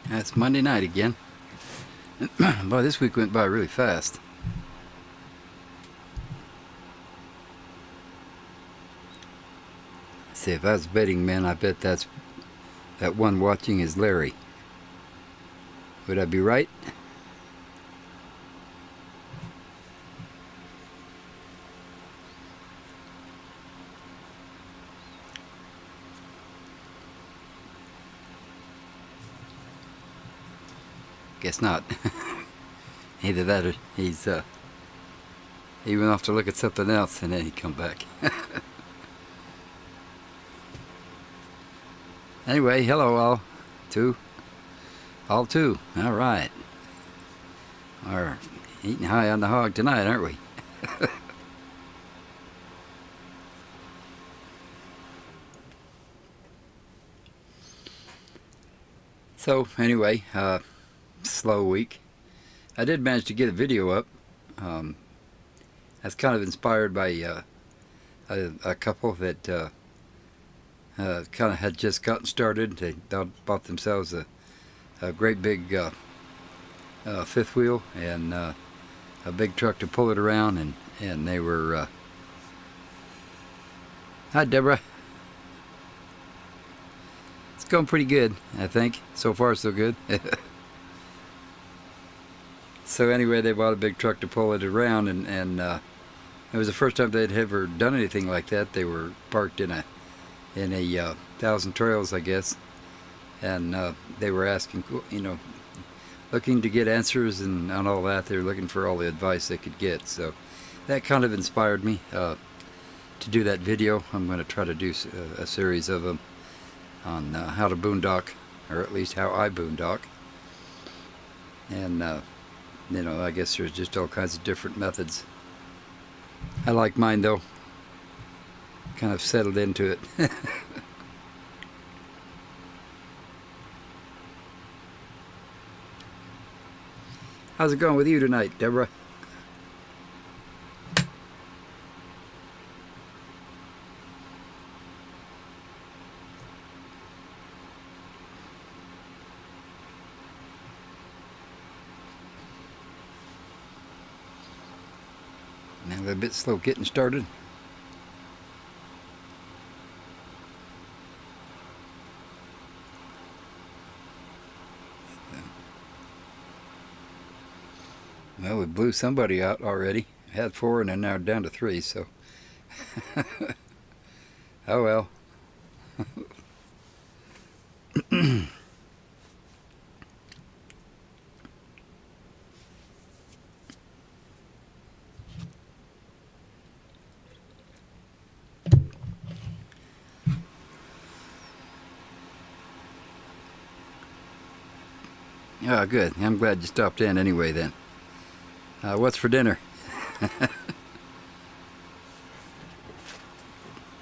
It's Monday night again. Boy, this week went by really fast. See, if I was a betting man, I bet that one watching is Larry. Would I be right? Guess not. Either that or he went off to look at something else and then he'd come back. Anyway, hello all two. All two. All right. We're eating high on the hog tonight, aren't we? So anyway, slow week. I did manage to get a video up. That's kind of inspired by a couple that kind of had just gotten started. They bought themselves a great big fifth wheel and a big truck to pull it around, and they were hi Deborah. It's going pretty good, I think. So far so good. So anyway, they bought a big truck to pull it around, and it was the first time they'd ever done anything like that. They were parked in a Thousand Trails, I guess, and they were asking, looking to get answers and all that. They were looking for all the advice they could get. So that kind of inspired me to do that video. I'm going to try to do a series of them on how to boondock, or at least how I boondock. And I guess there's just all kinds of different methods. I like mine though. Kind of settled into it. How's it going with you tonight, Deborah? Now they're a bit slow getting started. Well, we blew somebody out already. Had 4 and then now down to 3, so. Oh well. Oh, good. I'm glad you stopped in anyway then. What's for dinner? I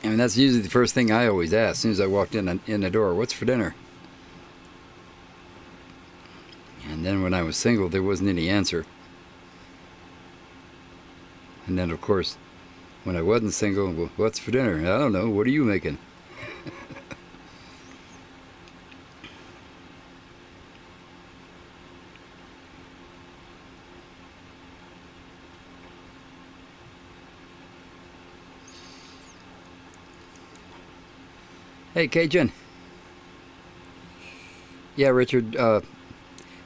mean, that's usually the first thing I always ask as soon as I walked in the door. What's for dinner? And then when I was single, there wasn't any answer. And then, of course, when I wasn't single, well, what's for dinner? I don't know. What are you making? Hey, Cajun. Yeah, Richard.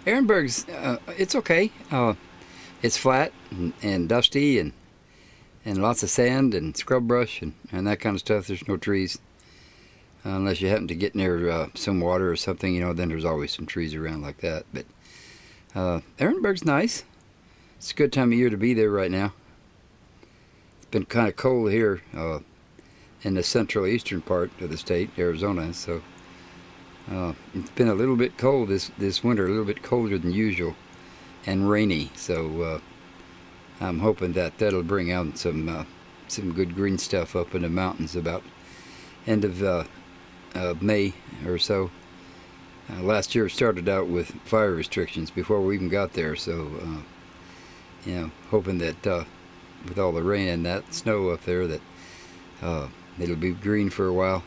Ehrenberg's, it's okay. It's flat and dusty and lots of sand and scrub brush and that kind of stuff. There's no trees. Unless you happen to get near some water or something, then there's always some trees around like that. But Ehrenberg's nice. It's a good time of year to be there right now. It's been kind of cold here in the central eastern part of the state, Arizona, so it's been a little bit cold this winter, a little bit colder than usual, and rainy. So I'm hoping that'll bring out some good green stuff up in the mountains about end of May or so. Last year started out with fire restrictions before we even got there, so hoping that with all the rain and that snow up there that it'll be green for a while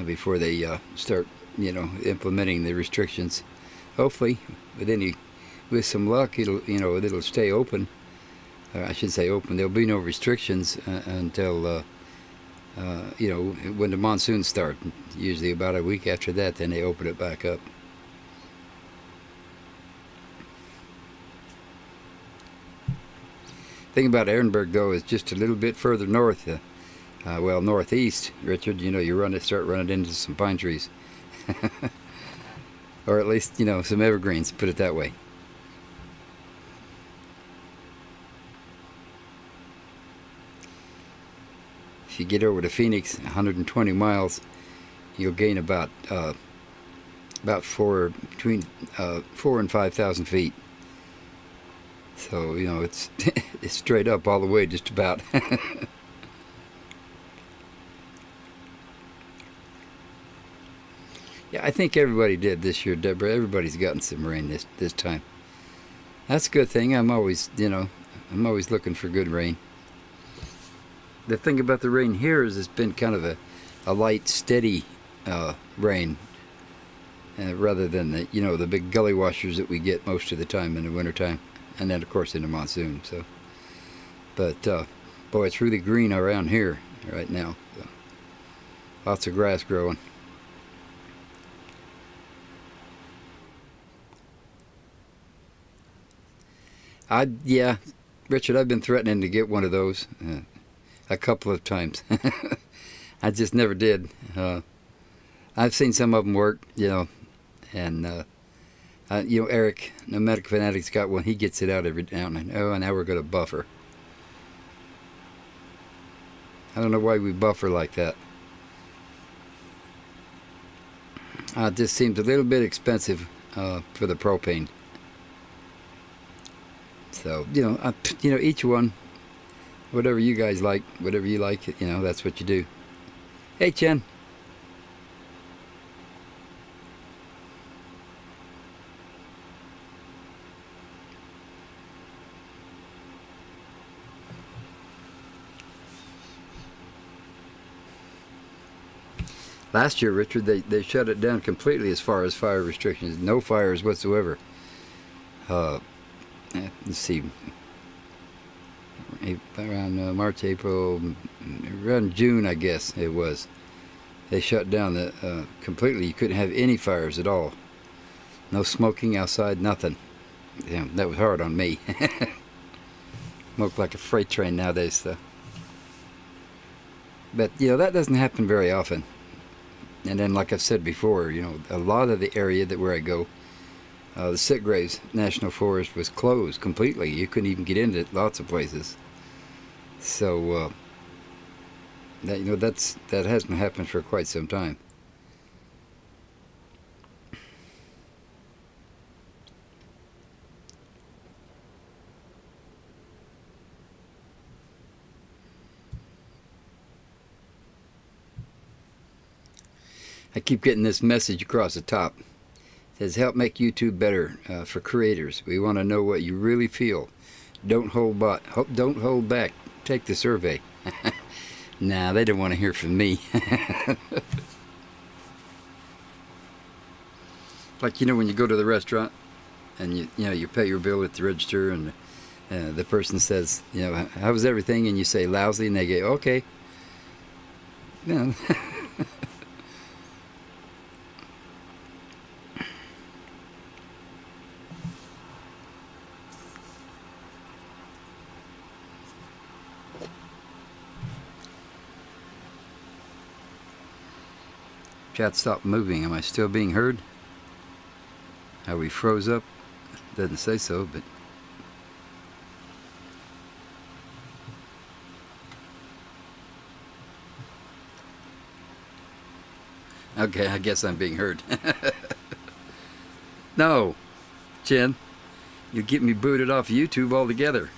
before they start implementing the restrictions. Hopefully, with some luck, it'll stay open. I should say open. There'll be no restrictions until when the monsoons start. Usually about a week after that, then they open it back up. Thing about Ehrenberg, though, is just a little bit further north. Northeast, Richard. You start running into some pine trees, or at least some evergreens. Put it that way. If you get over to Phoenix, 120 miles, you'll gain about between 4,000 and 5,000 feet. So it's it's straight up all the way, just about. Yeah, I think everybody did this year, Deborah. Everybody's gotten some rain this time. That's a good thing. I'm always looking for good rain. The thing about the rain here is it's been kind of a light, steady rain, rather than the big gully washers that we get most of the time in the wintertime, and then of course in the monsoon. So, but boy, it's really green around here right now. So, lots of grass growing. Yeah, Richard, I've been threatening to get one of those a couple of times. I just never did. I've seen some of them work, and Eric, the Medic Fanatic's got one. He gets it out every now and then. Oh, and now we're going to buffer. I don't know why we buffer like that. It just seems a little bit expensive for the propane. So, each one, whatever you guys like, whatever you like, that's what you do. Hey, Chen. Last year, Richard, they shut it down completely as far as fire restrictions. No fires whatsoever. Let's see, around March, April, around June, I guess it was. They shut down completely. You couldn't have any fires at all. No smoking outside, nothing. Yeah, that was hard on me. Smoke like a freight train nowadays, so. But that doesn't happen very often. And then, like I've said before, a lot of the area where I go, the Sitgraves National Forest was closed completely. You couldn't even get into lots of places. So that hasn't happened for quite some time. I keep getting this message across the top. It says, help make YouTube better for creators. We want to know what you really feel. Don't hold back. Take the survey. Nah, they don't want to hear from me. Like, when you go to the restaurant and you pay your bill at the register, and the person says, how was everything? And you say lousy, and they go, okay. Chat stopped moving. Am I still being heard? How we froze up? Doesn't say so, but okay, I guess I'm being heard. No, Chen, you get me booted off YouTube altogether.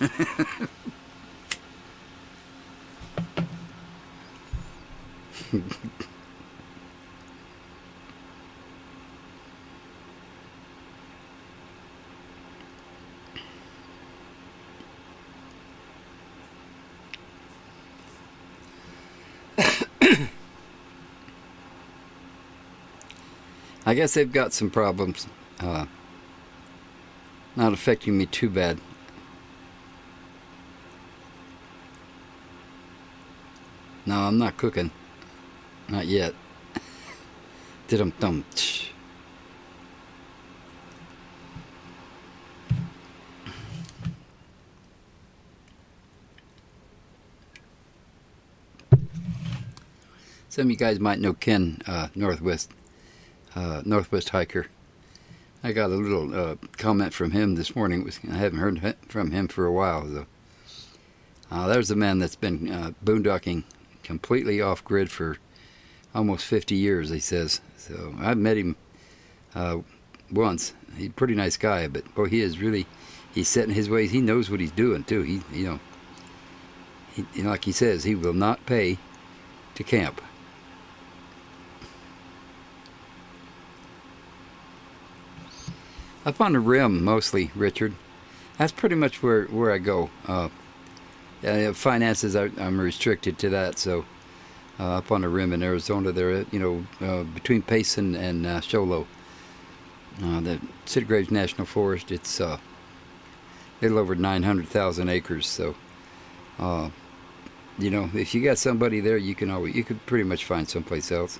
I guess they've got some problems. Not affecting me too bad. No, I'm not cooking. Not yet. Dum. Some of you guys might know Ken, Northwest hiker. I got a little comment from him this morning. I haven't heard from him for a while, though. There's a man that's been boondocking completely off grid for almost 50 years, he says. So I've met him once. He's a pretty nice guy, but boy, he's set in his ways. He knows what he's doing too. He like he says, he will not pay to camp. Up on the rim, mostly, Richard. That's pretty much where I go. Finances, I'm restricted to that, so up on the rim in Arizona, there, between Payson and Show Low, the City Graves National Forest, it's a little over 900,000 acres. So, if you got somebody there, you could pretty much find someplace else.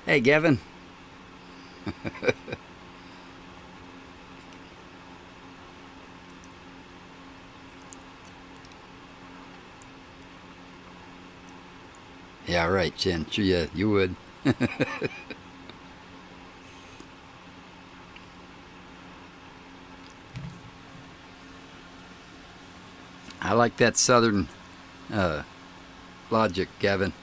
Hey, Gavin. Yeah, right, Jen. Sure, yeah, you would. I like that southern logic, Gavin.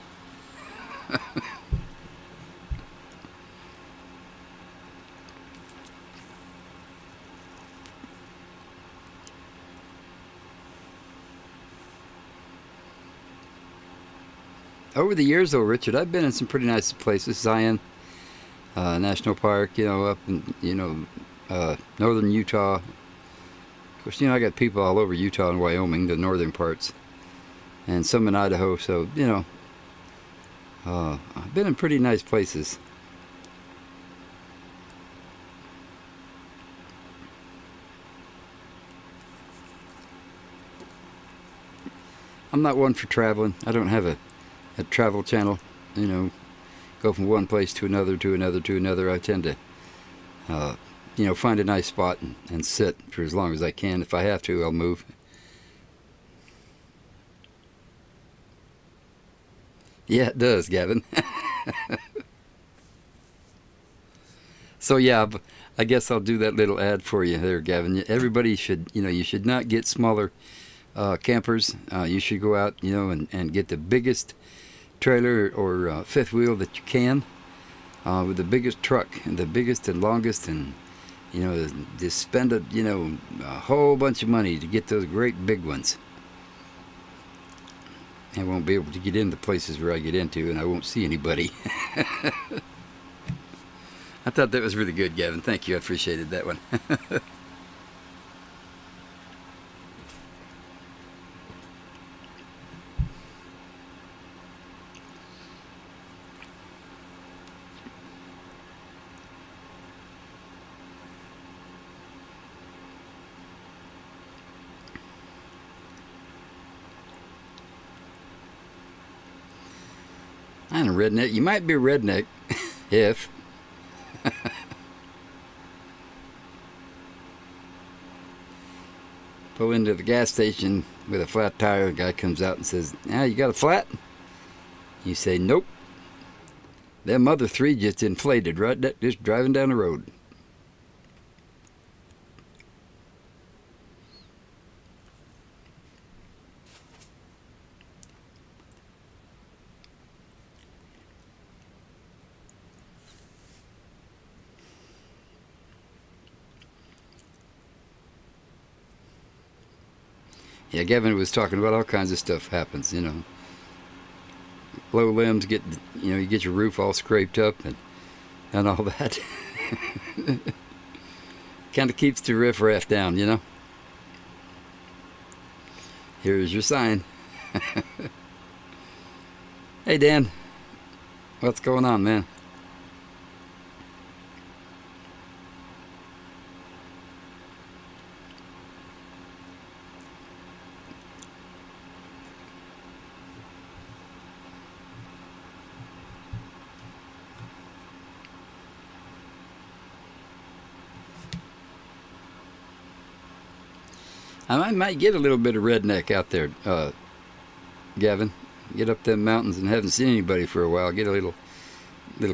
Over the years, though, Richard, I've been in some pretty nice places. Zion National Park, up in, northern Utah. Of course, I got people all over Utah and Wyoming, the northern parts, and some in Idaho. So, I've been in pretty nice places. I'm not one for traveling. I don't have a travel channel, go from one place to another, to another, to another. I tend to, find a nice spot and sit for as long as I can. If I have to, I'll move. Yeah, it does, Gavin. So yeah, I guess I'll do that little ad for you there, Gavin. Everybody should, you should not get smaller campers. You should go out, and get the biggest trailer or fifth wheel that you can, with the biggest truck and the biggest and longest, and just spend a whole bunch of money to get those great big ones. I won't be able to get into places where I get into, and I won't see anybody. I thought that was really good, Gavin. Thank you. I appreciated that one. I'm a redneck. You might be a redneck if. Pull into the gas station with a flat tire. The guy comes out and says, you got a flat? You say, nope. Them other three just inflated just driving down the road. Yeah, Gavin was talking about all kinds of stuff happens, Low limbs get, you get your roof all scraped up and all that. Kind of keeps the riffraff down, Here's your sign. Hey, Dan. What's going on, man? I might get a little bit of redneck out there, Gavin. Get up them mountains and haven't seen anybody for a while. Get a little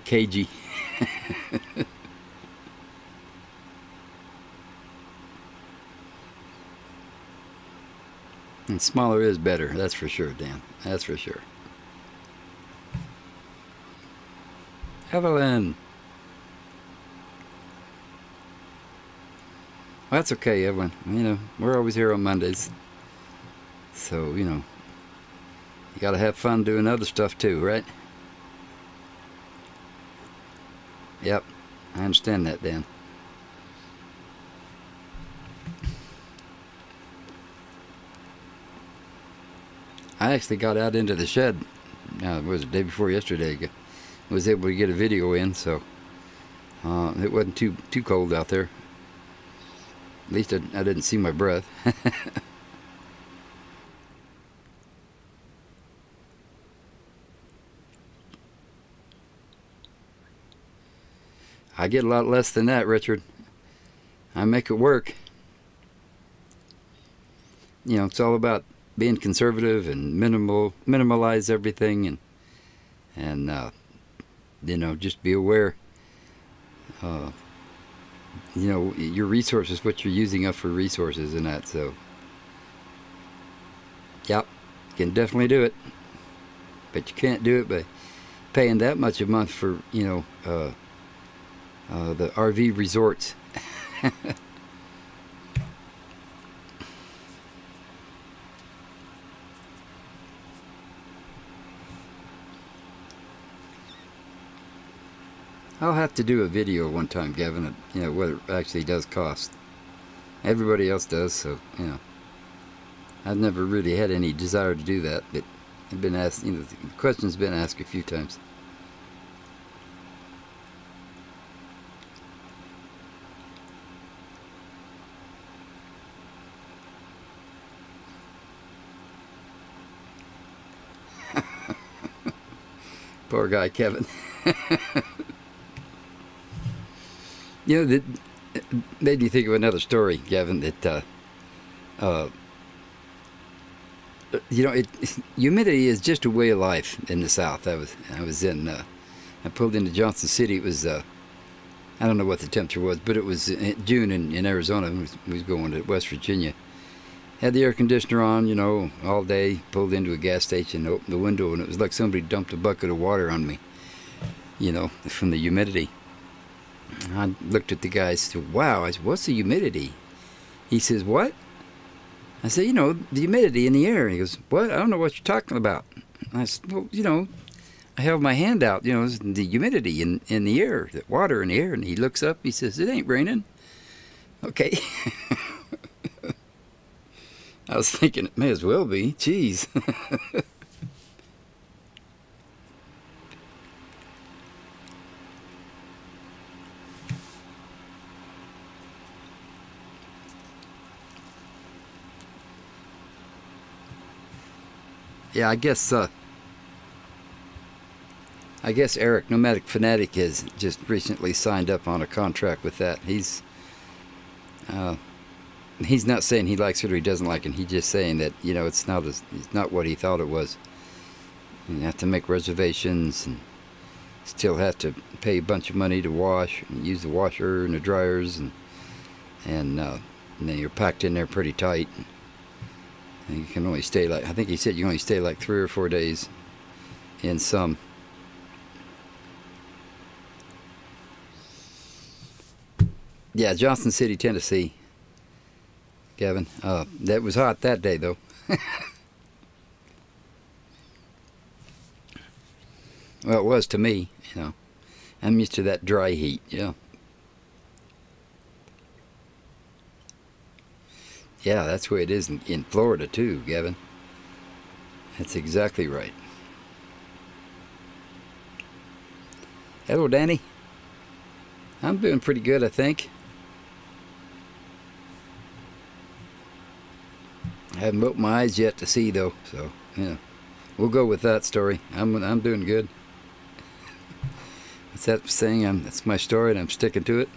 cagey. And smaller is better, that's for sure, Dan. That's for sure. Evelyn. Well, that's okay, Evelyn. You know, we're always here on Mondays. So, you know, you gotta have fun doing other stuff too, right? Yep, I understand that, Dan. I actually got out into the shed, it was the day before yesterday. Was able to get a video in, so it wasn't too cold out there. At least I didn't see my breath. I get a lot less than that, Richard. I make it work. You know, it's all about being conservative and minimalize everything, and you know, just be aware. You know, your resources, what you're using up for resources and that. So, yep, you can definitely do it, but you can't do it by paying that much a month for, you know, the RV resorts. I'll have to do a video one time, Gavin, you know, what it actually does cost. Everybody else does, so, you know. I've never really had any desire to do that, but I've been asked, you know, the question's been asked a few times. Poor guy, Kevin. You know, that made me think of another story, Gavin, that, you know, humidity is just a way of life in the South. I pulled into Johnson City. It was, I don't know what the temperature was, but it was June in Arizona. We was going to West Virginia. Had the air conditioner on, you know, all day. Pulled into a gas station, opened the window, and it was like somebody dumped a bucket of water on me, you know, from the humidity. I looked at the guy and said, wow, I said, what's the humidity? He says, what? I said, you know, the humidity in the air. He goes, what? I don't know what you're talking about. I said, well, you know, I held my hand out, you know, the humidity in the air, the water in the air. And he looks up, he says, it ain't raining. Okay. I was thinking it may as well be. Jeez. Yeah, I guess Eric, Nomadic Fanatic, has just recently signed up on a contract with that. He's not saying he likes it or he doesn't like it. He's just saying that, you know, it's not what he thought it was. You have to make reservations and still have to pay a bunch of money to wash and use the washer and the dryers, and then you're packed in there pretty tight. And you can only stay, like, I think he said you only stay like 3 or 4 days in some. Yeah, Johnson City, Tennessee, Gavin. That was hot that day, though. Well, it was to me, you know. I'm used to that dry heat, yeah. Yeah, that's the way it is in Florida too, Gavin. That's exactly right. Hello, Danny. I'm doing pretty good, I think. I haven't opened my eyes yet to see though, so yeah, we'll go with that story. I'm doing good. What's that saying? That's my story, and I'm sticking to it.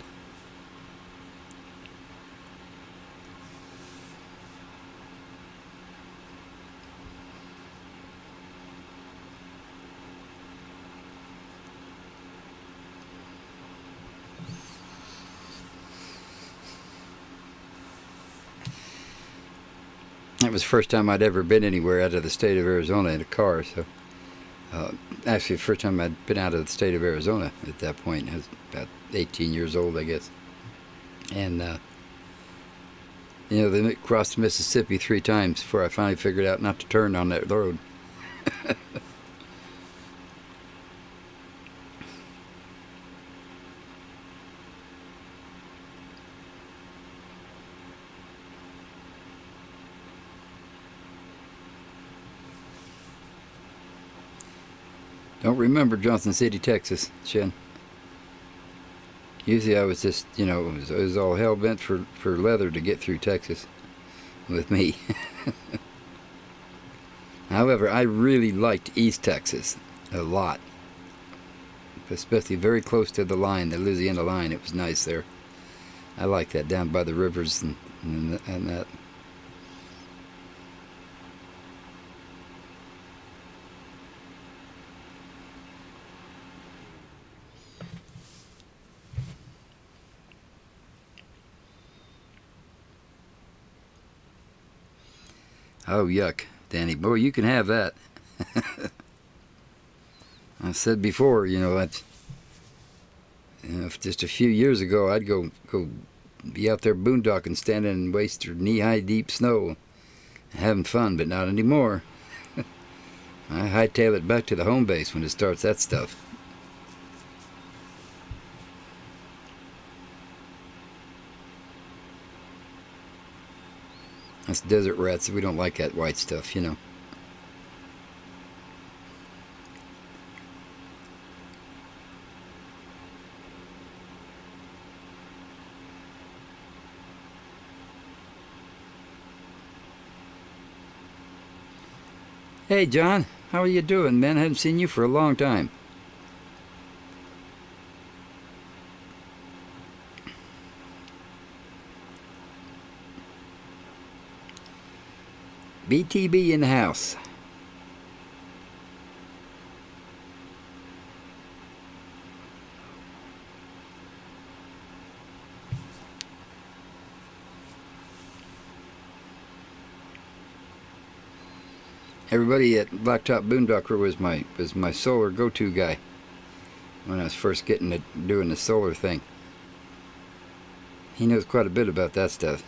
That was the first time I'd ever been anywhere out of the state of Arizona in a car. So, actually, the first time I'd been out of the state of Arizona at that point. I was about 18 years old, I guess. And, they crossed the Mississippi 3 times before I finally figured out not to turn on that road. Don't remember Johnson City, Texas, Shen. Usually I was just, it was all hell bent for leather to get through Texas with me. However, I really liked East Texas a lot, especially very close to the line, the Louisiana line. It was nice there. I like that down by the rivers and that. Oh, yuck, Danny. Boy, you can have that. I said before, if just a few years ago, I'd go be out there boondocking, standing in waist or knee-high deep snow, having fun, but not anymore. I hightail it back to the home base when it starts that stuff. That's desert rats. We don't like that white stuff. Hey, John. How are you doing, man? I haven't seen you for a long time. BTB in the house. Everybody at Blacktop Boondocker was my solar go-to guy when I was first doing the solar thing. He knows quite a bit about that stuff.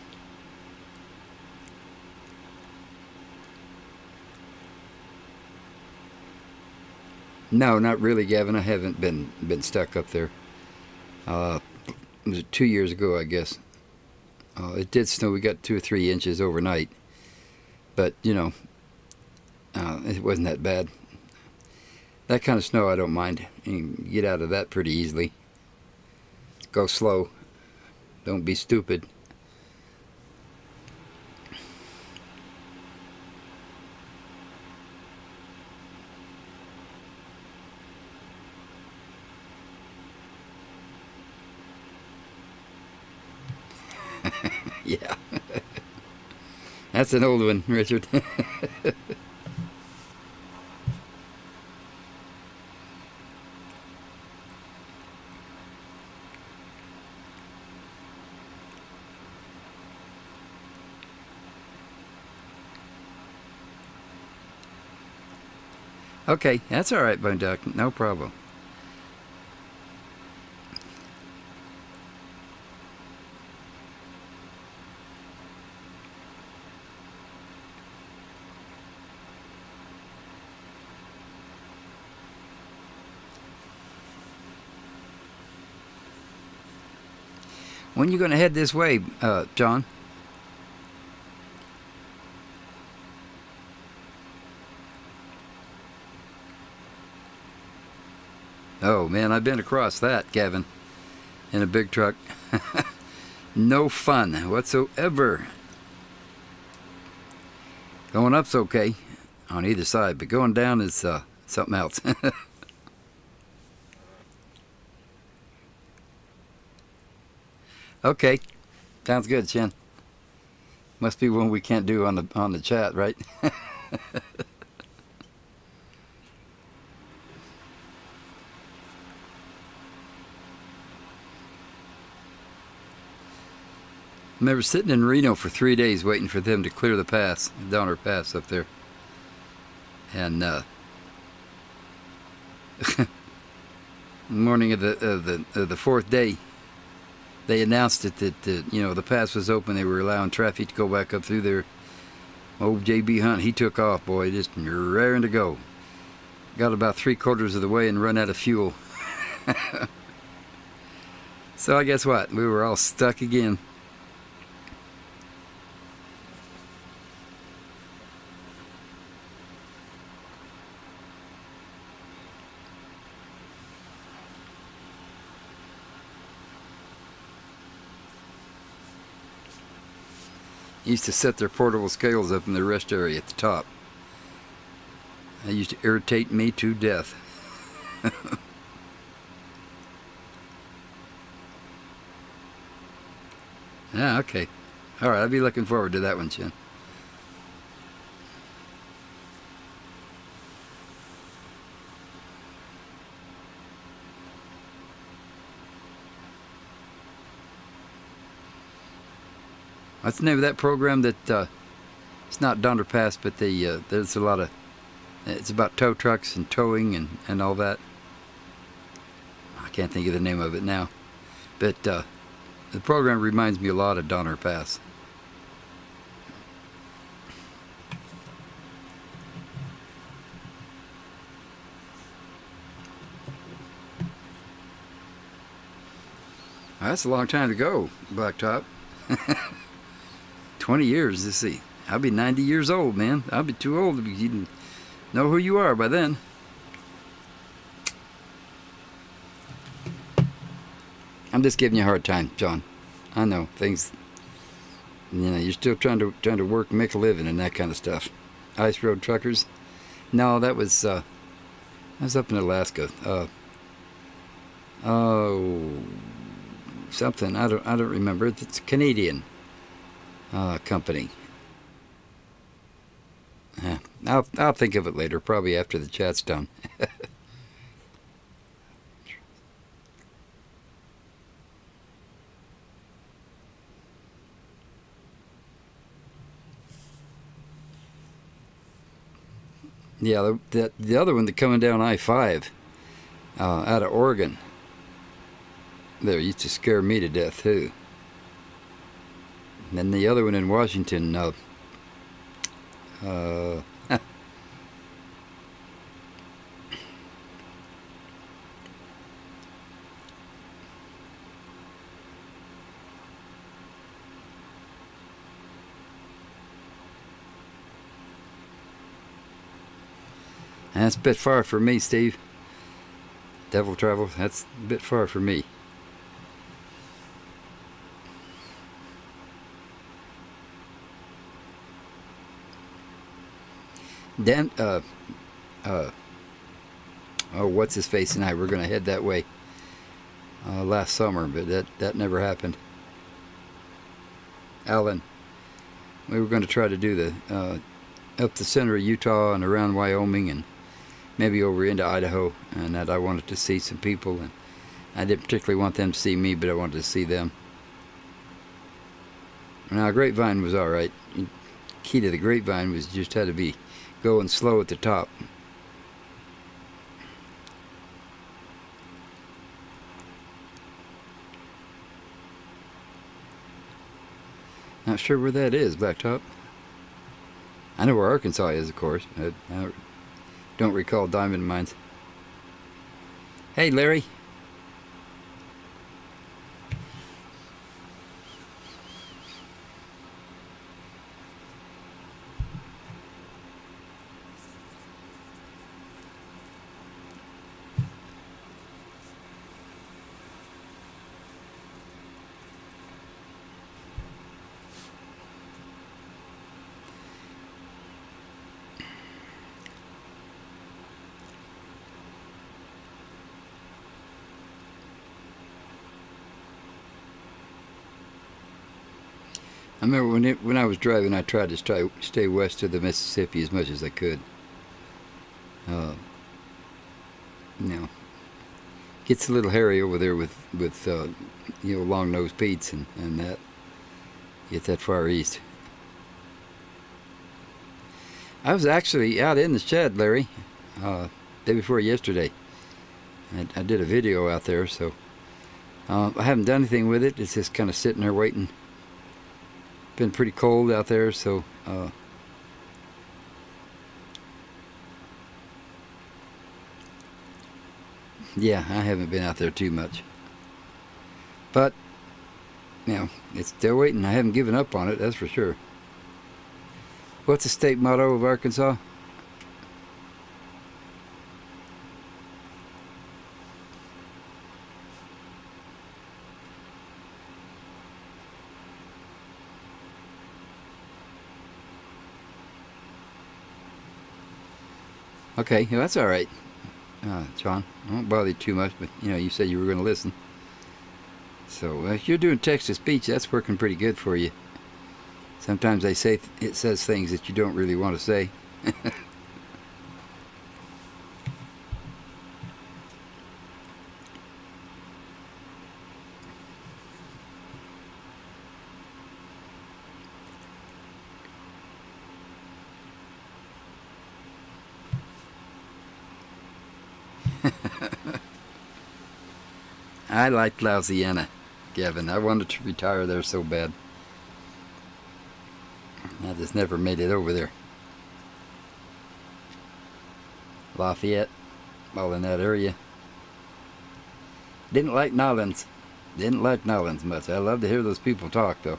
No, not really, Gavin. I haven't been stuck up there. It was 2 years ago, I guess. It did snow. We got 2 or 3 inches overnight, but it wasn't that bad. That kind of snow I don't mind. You can get out of that pretty easily. Go slow. Don't be stupid. Yeah. That's an old one, Richard. Okay, that's all right, Boondock. No problem. When you going to head this way, John? Oh man, I've been across that, Kevin, in a big truck. No fun whatsoever. Going up's okay on either side, but going down is something else. Okay, sounds good, Chin. Must be one we can't do on the chat, right? I remember sitting in Reno for 3 days waiting for them to clear the pass, Donner Pass up there, and morning of the fourth day, they announced it that the pass was open. They were allowing traffic to go back up through there. Old JB Hunt, he took off, boy, just raring to go. Got about 3/4 of the way and run out of fuel. So I guess what? We were all stuck again. Used to set their portable scales up in the rest area at the top. That used to irritate me to death. Yeah, okay. All right, I'll be looking forward to that one, Chin. What's the name of that program that it's not Donner Pass, but there's a lot of, it's about tow trucks and towing and all that. I can't think of the name of it now, but the program reminds me a lot of Donner Pass. That's a long time to go, Blacktop. 20 years, let's see. I'll be 90 years old, man. I'll be too old to be even know who you are by then. I'm just giving you a hard time, John. I know things. You're still trying to work, make a living, and that kind of stuff. Ice road truckers. No, that was up in Alaska. Oh, something. I don't remember. It's a Canadian company. Yeah, I'll think of it later, probably after the chat's done. Yeah, the other one, coming down I-5 out of Oregon, there used to scare me to death too. And then the other one in Washington, that's a bit far for me, Steve. Devil Travel, that's a bit far for me. Dan, oh, what's his face and I were going to head that way last summer, but that never happened. Alan, we were going to try to do the up the center of Utah and around Wyoming and maybe over into Idaho, and that I wanted to see some people, and I didn't particularly want them to see me, but I wanted to see them. Now, Grapevine was all right. Key to the Grapevine was just had to be going slow at the top. Not sure where that is, Blacktop. I know where Arkansas is, of course. I don't recall diamond mines. Hey, Larry. I remember when I was driving, I tried to stay west of the Mississippi as much as I could. Uh, you know, gets a little hairy over there with long nosed Pete's and that. Get that far east. I was actually out in the shed, Larry, day before yesterday. I did a video out there, so I haven't done anything with it. It's just kind of sitting there waiting. Been pretty cold out there, so yeah, I haven't been out there too much. But it's still waiting. I haven't given up on it, that's for sure. What's the state motto of Arkansas? Okay, well, that's all right, John. I won't bother you too much, but you said you were going to listen. So if you're doing text-to-speech, that's working pretty good for you. Sometimes they say it says things that you don't really want to say. I liked Louisiana, Gavin. I wanted to retire there so bad. I just never made it over there. Lafayette, all in that area. Didn't like Nolens. Didn't like Nolens much. I love to hear those people talk, though.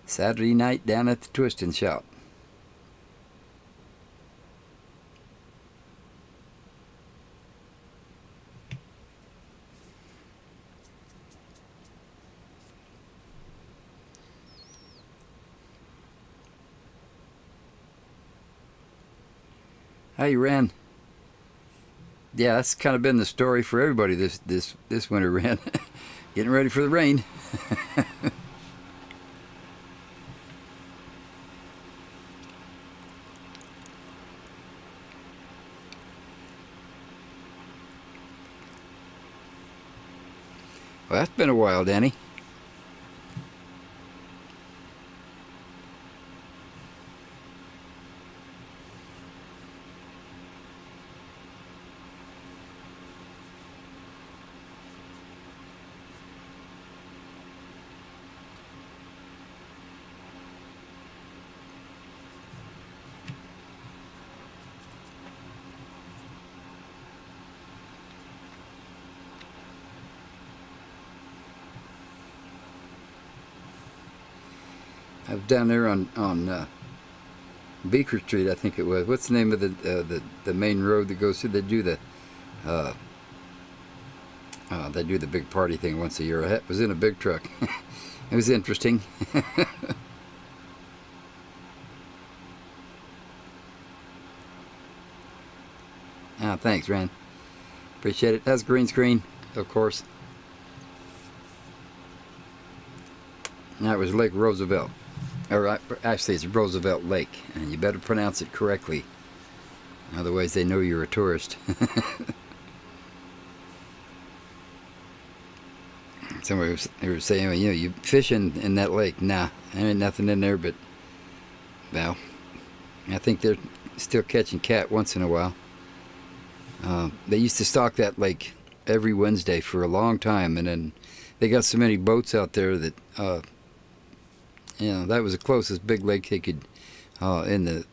Saturday night down at the Twisting Shop. Hey, Ren. Yeah, that's kind of been the story for everybody this winter, Ren. Getting ready for the rain. Well, that's been a while, Danny. I was down there on Beaker Street, I think it was. What's the name of the main road that goes through? They do the big party thing once a year. I was in a big truck. It was interesting. Thanks, Ran. Appreciate it. That's green screen, of course. That was Lake Roosevelt. Or actually, it's Roosevelt Lake, and you better pronounce it correctly. Otherwise, they know you're a tourist. Somebody was saying, well, you fishing in that lake. Nah, there ain't nothing in there, but, well, I think they're still catching cat once in a while. They used to stock that lake every Wednesday for a long time, and then they got so many boats out there that, that was the closest big lake they could in the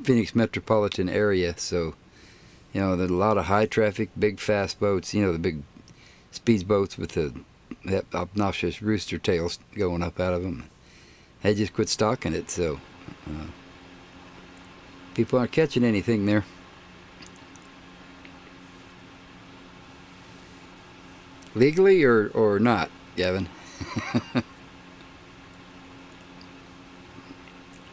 Phoenix metropolitan area. So, there's a lot of high traffic, big fast boats, the big speed boats with that obnoxious rooster tails going up out of them. They just quit stocking it, so people aren't catching anything there. Legally or not, Gavin?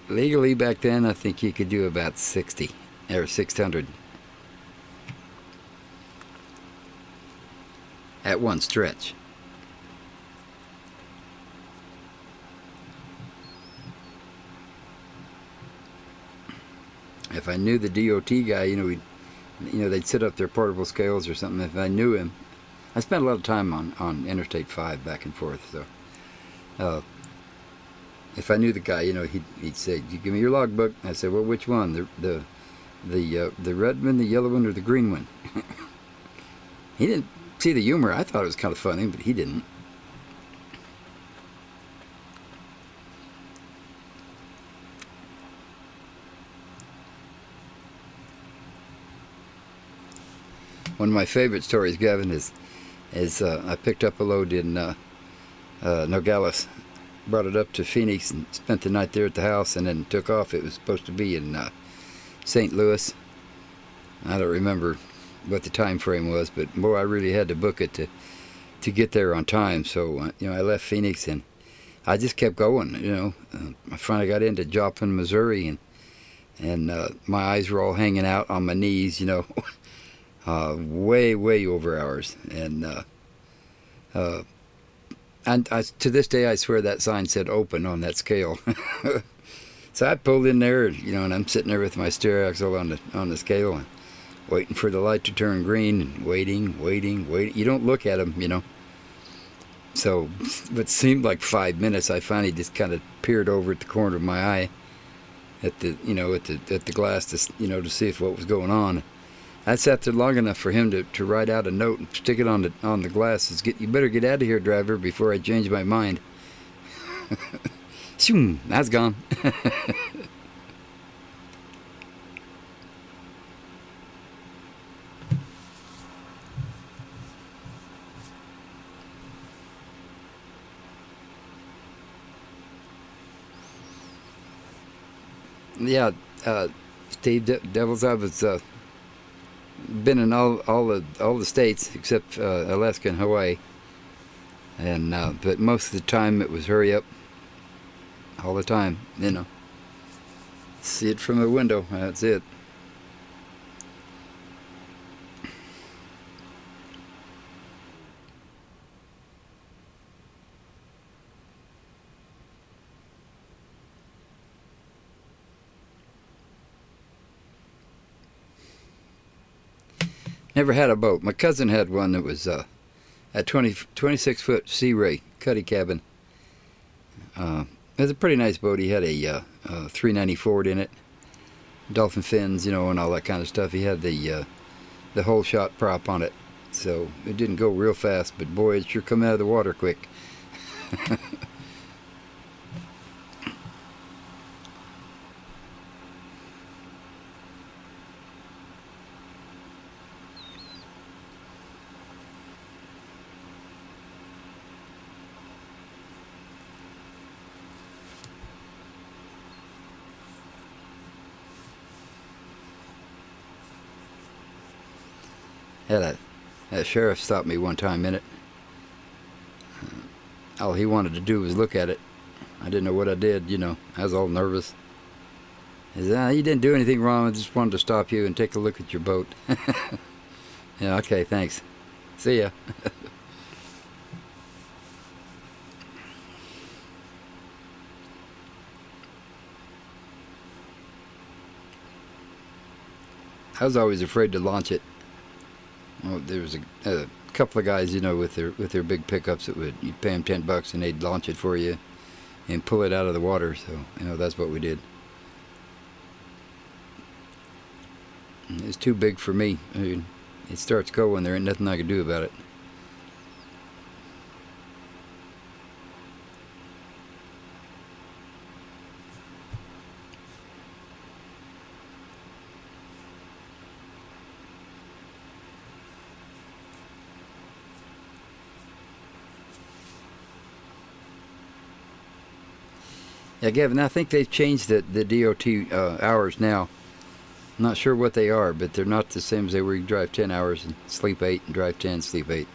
Legally back then, I think you could do about 60 or 600. at one stretch. If I knew the DOT guy, they'd set up their portable scales or something. If I knew him, I spent a lot of time on Interstate 5 back and forth. So if I knew the guy, he'd say, "You give me your logbook." I said, "Well, which one? The red one, the yellow one, or the green one?" He didn't see the humor. I thought it was kind of funny, but he didn't. One of my favorite stories, Gavin, is I picked up a load in Nogales, brought it up to Phoenix, and spent the night there at the house, and then took off. It was supposed to be in St. Louis. I don't remember what the time frame was, but boy, I really had to book it to get there on time. So I left Phoenix and I just kept going. I finally got into Joplin, Missouri, and my eyes were all hanging out on my knees. Way over hours, and to this day I swear that sign said "open" on that scale. So I pulled in there, and I'm sitting there with my steer axle on the scale, and waiting for the light to turn green, and waiting. You don't look at them, So what seemed like 5 minutes, I finally just kind of peered over at the corner of my eye at the glass to see if what was going on. I sat there long enough for him to write out a note and stick it on the glass. You better get out of here, driver, before I change my mind. Shoom, that's gone. Yeah, Steve, Devils, I was been in all the states except Alaska and Hawaii, and but most of the time it was hurry up. All the time, See it from the window. That's it. Never had a boat. My cousin had one that was a 26-foot Sea Ray cuddy cabin. It was a pretty nice boat. He had a 390 Ford in it, dolphin fins, and all that kind of stuff. He had the whole shot prop on it, so it didn't go real fast. But boy, it sure come out of the water quick. Had a sheriff stop me one time in it. All he wanted to do was look at it. I didn't know what I did, I was all nervous. He said, "You didn't do anything wrong. I just wanted to stop you and take a look at your boat." Yeah, okay, thanks. See ya. I was always afraid to launch it. Well, there was a couple of guys, with their big pickups that you'd pay them $10 and they'd launch it for you and pull it out of the water. So that's what we did. It's too big for me. I mean, it starts going. There ain't nothing I can do about it. Yeah, Gavin, I think they've changed the DOT hours now. I'm not sure what they are, but they're not the same as they were. You drive 10 hours and sleep 8, and drive 10, sleep 8.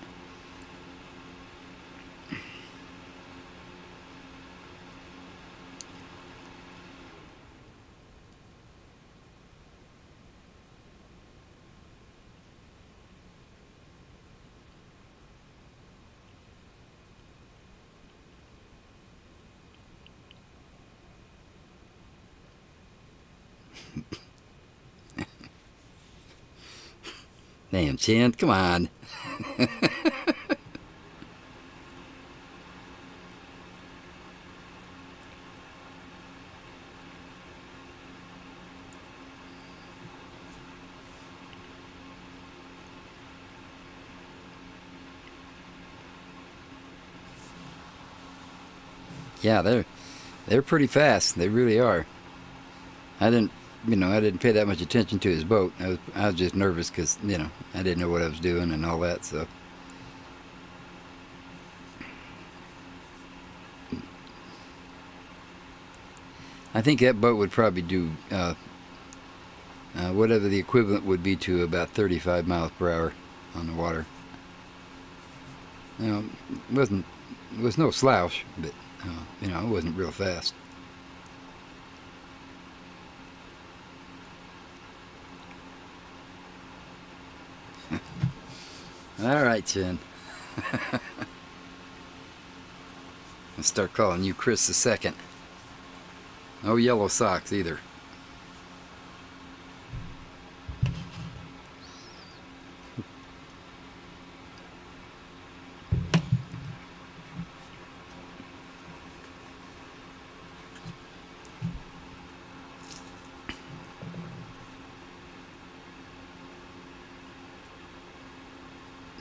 Damn, Chin, come on. Yeah, they're pretty fast. They really are. I didn't, I didn't pay that much attention to his boat. I was just nervous because, I didn't know what I was doing and all that. So, I think that boat would probably do whatever the equivalent would be to about 35 miles per hour on the water. It was no slouch, but it wasn't real fast. All right, Chin. I'll start calling you Chris the Second. No yellow socks either.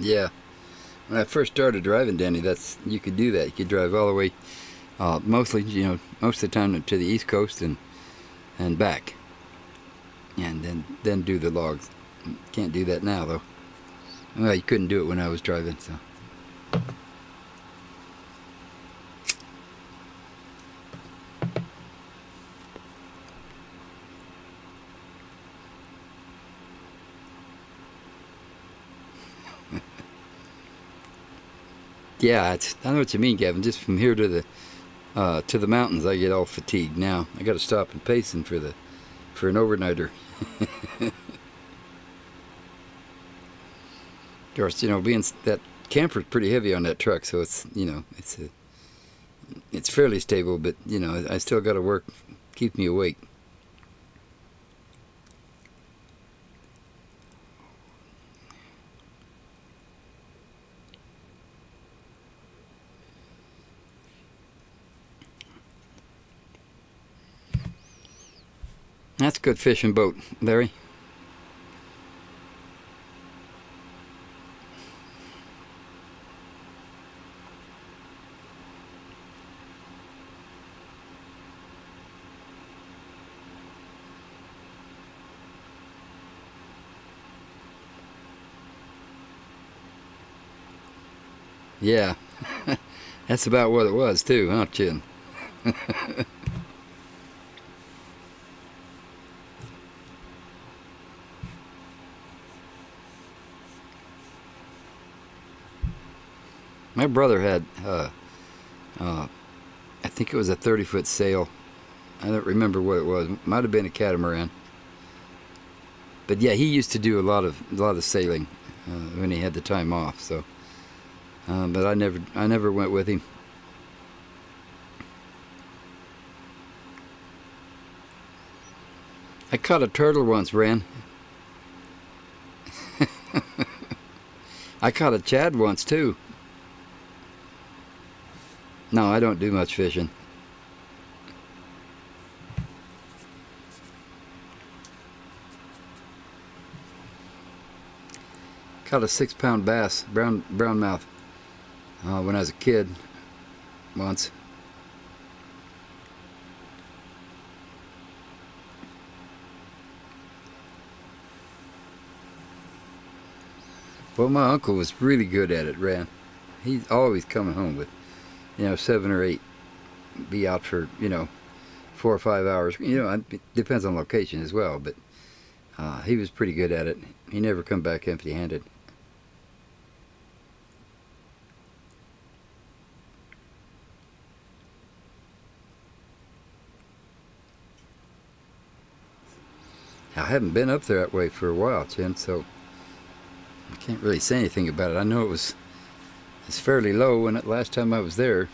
Yeah. When I first started driving, Danny, you could do that. You could drive all the way, mostly, most of the time to the East Coast and back, and then do the logs. Can't do that now though. Well, you couldn't do it when I was driving, so. Yeah, I know what you mean, Gavin. Just from here to the mountains, I get all fatigued. Now I got to stop and pacing for an overnighter. Of course, being that camper's pretty heavy on that truck, so it's fairly stable, but I still got to work, keep me awake. That's a good fishing boat, Larry. Yeah, that's about what it was too, huh, Chin? My brother had, I think it was a 30-foot sail. I don't remember what it was. Might have been a catamaran. But yeah, he used to do a lot of sailing when he had the time off. So, but I never went with him. I caught a turtle once, Ran. I caught a shad once too. No, I don't do much fishing. Caught a 6-pound bass, brownmouth, when I was a kid once. Well, my uncle was really good at it, Ran. He's always coming home with, 7 or 8. Be out for, 4 or 5 hours. It depends on location as well, but he was pretty good at it. He never come back empty-handed. I haven't been up there that way for a while, Chin, so I can't really say anything about it. I know it's fairly low when last time I was there,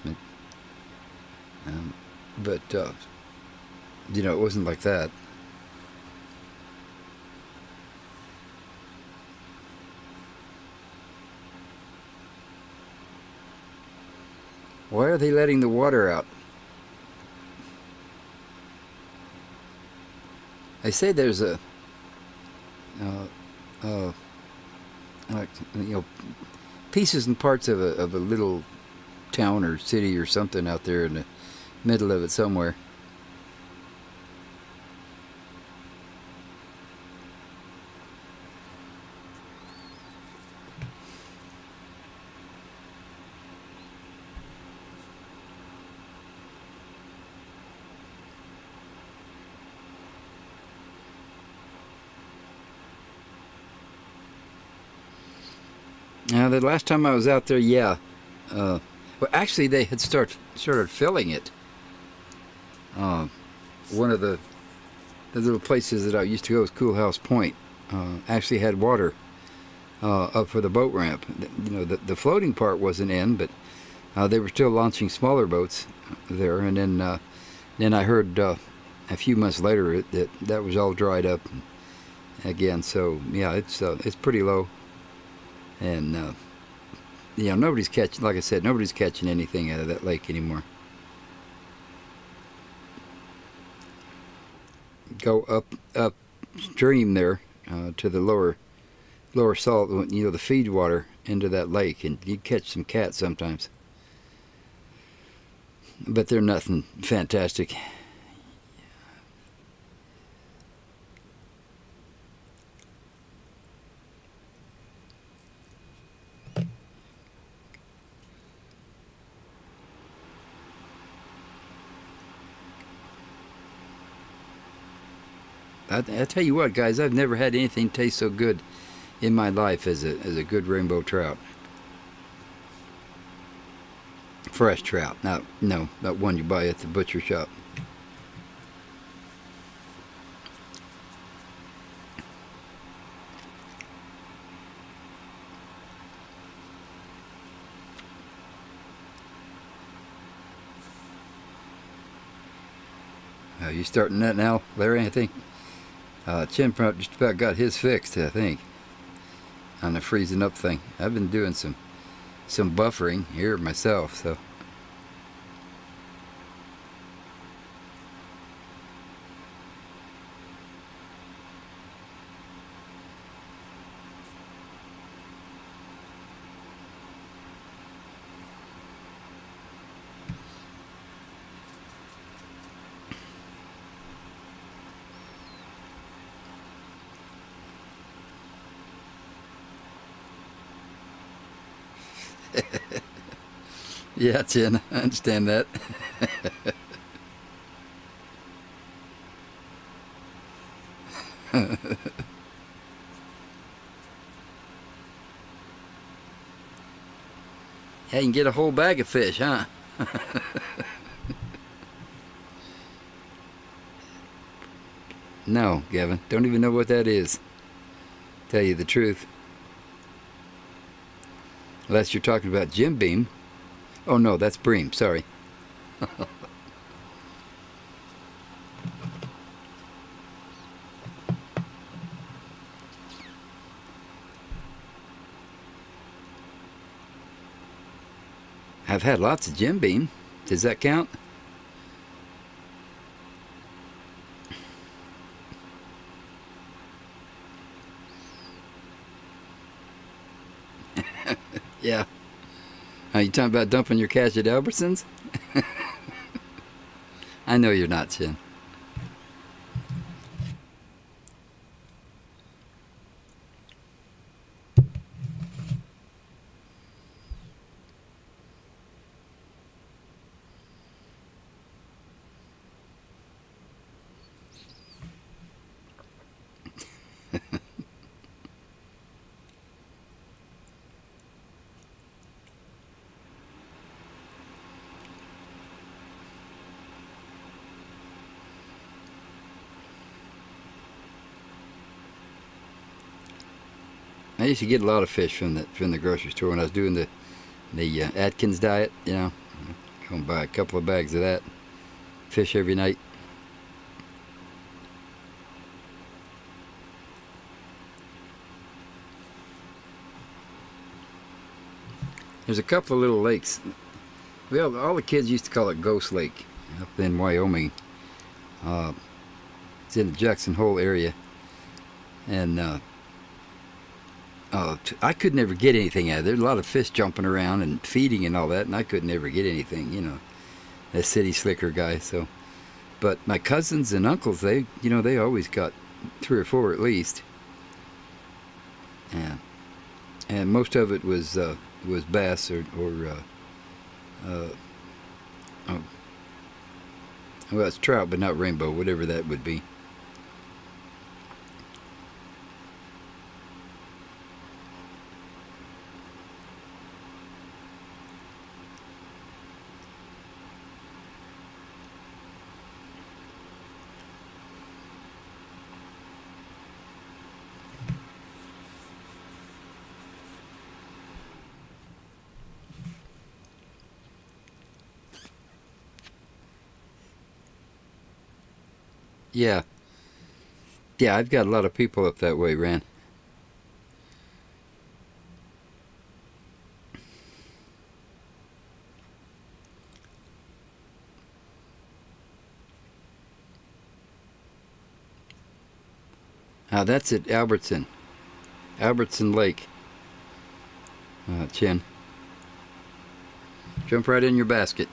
but it wasn't like that. Why are they letting the water out? They say there's a, uh, uh, like, pieces and parts of a little town or city or something out there in the middle of it somewhere. Now, the last time I was out there, yeah. Well, actually, they had started filling it. One of the little places that I used to go was Cool House Point. Actually had water up for the boat ramp. The floating part wasn't in, but they were still launching smaller boats there. And then I heard a few months later that was all dried up again. So yeah, it's pretty low. And nobody's catching. Like I said, nobody's catching anything out of that lake anymore. Go upstream there to the lower salt, the feed water into that lake, and you catch some cats sometimes. But they're nothing fantastic. I tell you what, guys, I've never had anything taste so good in my life as a good rainbow trout. Fresh trout, not one you buy at the butcher shop. You starting that now, Larry? I think Chin just about got his fixed, I think, on the freezing up thing. I've been doing some buffering here myself, so. Yeah, Chin, I understand that. Yeah, you can get a whole bag of fish, huh? No, Gavin, don't even know what that is. Tell you the truth. Unless you're talking about Jim Beam. Oh no, that's bream, sorry. I've had lots of Jim Beam. Does that count? Yeah. Are you talking about dumping your cash at Albertsons? I know you're not, Chin. I used to get a lot of fish from the grocery store when I was doing the Atkins diet. Go and buy a couple of bags of that. Fish every night. There's a couple of little lakes Well, all the kids used to call it Ghost Lake up in Wyoming. Uh, it's in the Jackson Hole area, and I could never get anything out of it. There's a lot of fish jumping around and feeding and all that, and I could never get anything. A city slicker guy. So, but my cousins and uncles, they always got 3 or 4 at least. Yeah, and most of it was bass or oh, well, it's trout, but not rainbow, whatever that would be. Yeah, yeah, I've got a lot of people up that way, Ran. That's at Albertson Lake. Chin, jump right in your basket.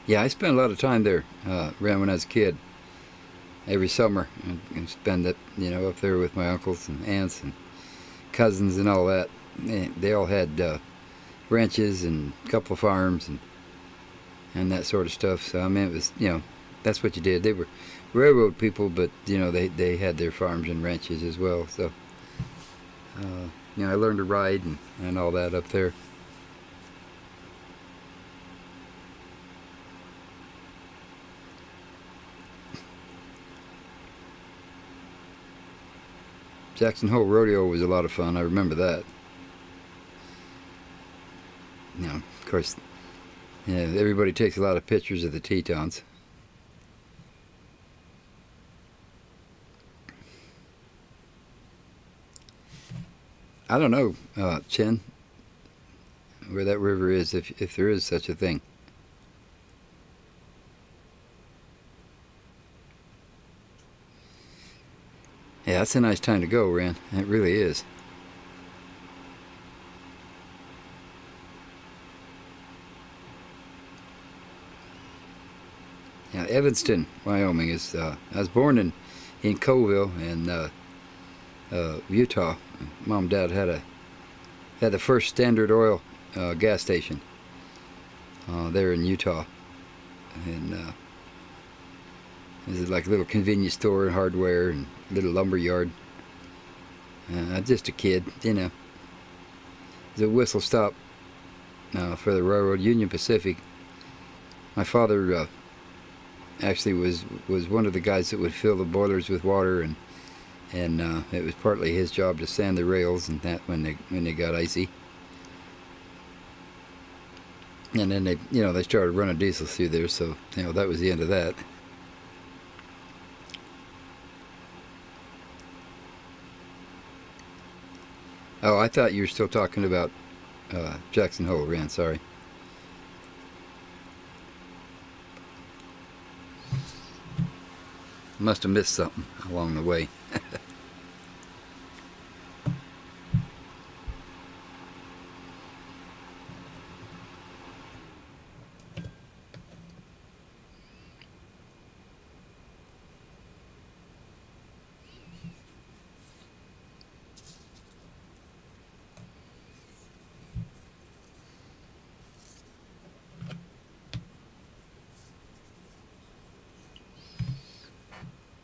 Yeah, I spent a lot of time there, Ran, when I was a kid. Every summer, and spend it, up there with my uncles and aunts and cousins and all that. They all had ranches and a couple of farms and that sort of stuff. So I mean, it was, that's what you did. They were railroad people, but they had their farms and ranches as well. So I learned to ride and all that up there. Jackson Hole Rodeo was a lot of fun. I remember that. Of course, everybody takes a lot of pictures of the Tetons. I don't know, Chen, where that river is, if there is such a thing. Yeah, that's a nice time to go, Ran. It really is. Yeah, Evanston, Wyoming is. I was born in Colville in Utah. Mom and Dad had the first Standard Oil gas station there in Utah, and this is like a little convenience store and hardware and little lumber yard. Just a kid, It was a whistle stop for the railroad, Union Pacific. My father actually was one of the guys that would fill the boilers with water, and it was partly his job to sand the rails and that when they got icy. And then they started running diesel through there, so that was the end of that. Oh, I thought you were still talking about Jackson Hole, Rand. Sorry. Must have missed something along the way.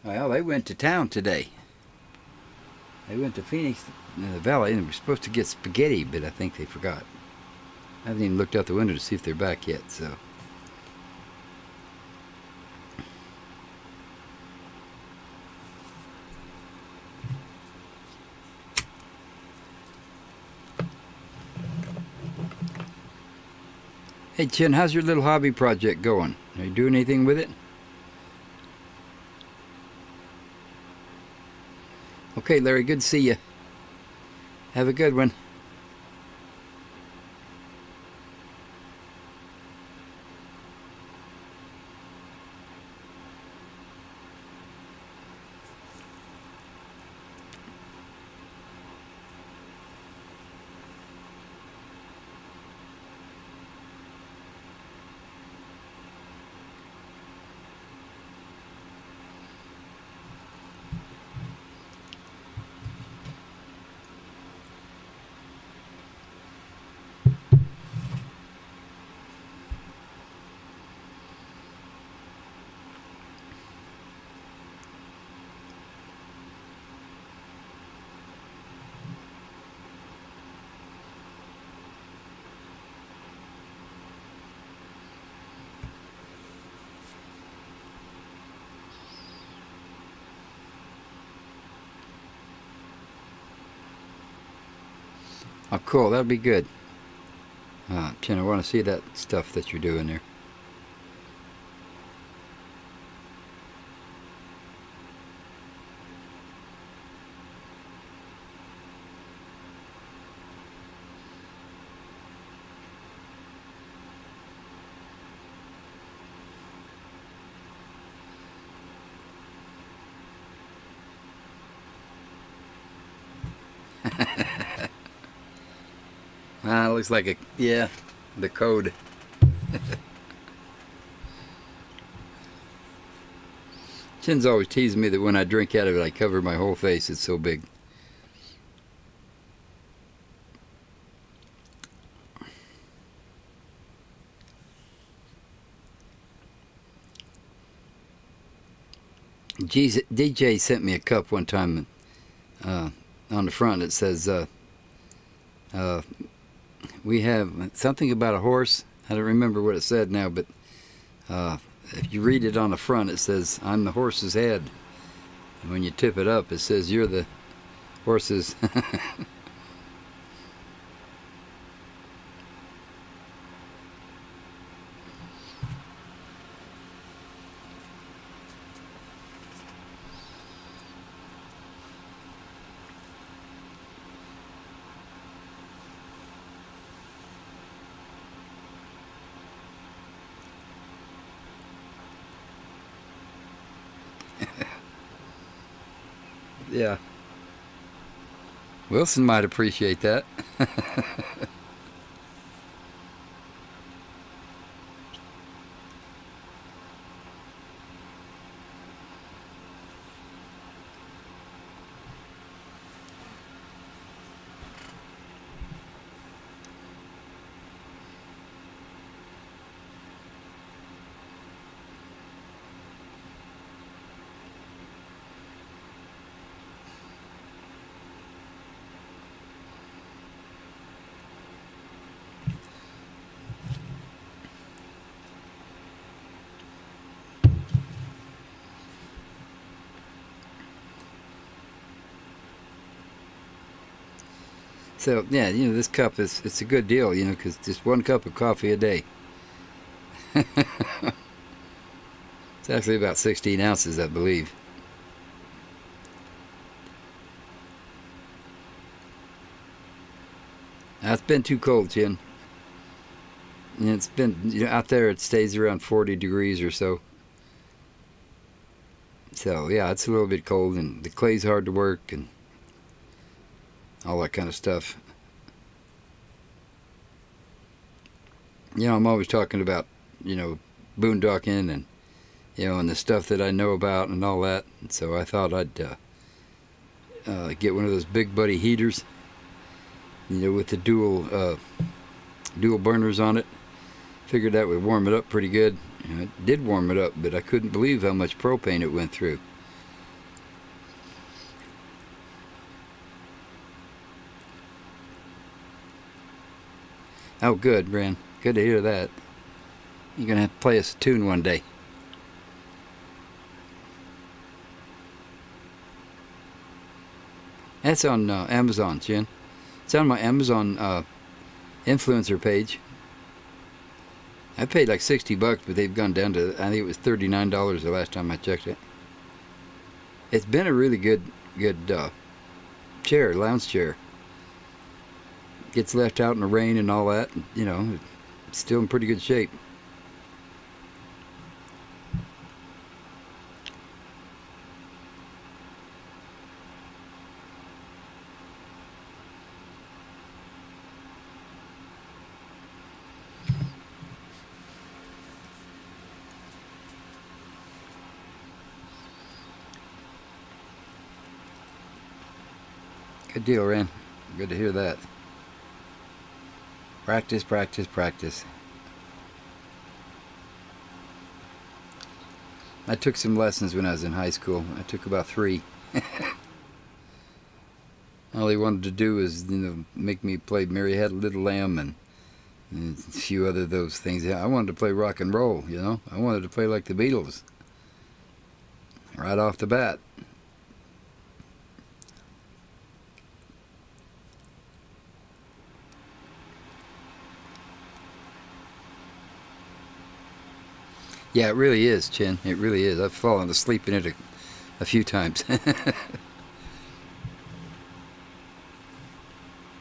Well, they went to town today. They went to Phoenix, in the Valley, and they were supposed to get spaghetti, but I think they forgot. I haven't even looked out the window to see if they're back yet, so. Hey, Chin, how's your little hobby project going? Are you doing anything with it? Okay, Larry, good to see you. Have a good one. Oh, cool. That'll be good. Chin, I want to see that stuff that you're doing there. Looks like yeah, the code. Chin's always teasing me that when I drink out of it, I cover my whole face. It's so big. DJ sent me a cup one time. On the front it says, we have something about a horse. I don't remember what it said now, but if you read it on the front, it says, "I'm the horse's head." And when you tip it up, it says, "You're the horse's." Yeah. Wilson might appreciate that. So yeah, this cup it's a good deal, because just one cup of coffee a day. It's actually about 16 ounces, I believe. Now, it's been too cold, Chin. It's been out there. It stays around 40 degrees or so. So yeah, it's a little bit cold, and the clay's hard to work, and all that kind of stuff. I'm always talking about, boondocking and, and the stuff that I know about and all that. And so I thought I'd get one of those big buddy heaters, with the dual burners on it. Figured that would warm it up pretty good. It did warm it up, but I couldn't believe how much propane it went through. Oh, good, Ren. Good to hear that. You're gonna have to play us a tune one day. That's on Amazon, Jen. It's on my Amazon influencer page. I paid like $60, but they've gone down to, I think it was $39 the last time I checked it. It's been a really good chair, lounge chair. Gets left out in the rain and all that. You know, it's still in pretty good shape. Good deal, Ren. Good to hear that. Practice, practice, practice. I took some lessons when I was in high school. I took about 3. All he wanted to do was, make me play Mary Had a Little Lamb and a few other those things. I wanted to play rock and roll, I wanted to play like the Beatles. Right off the bat. Yeah, it really is, Chin. It really is. I've fallen asleep in it a few times.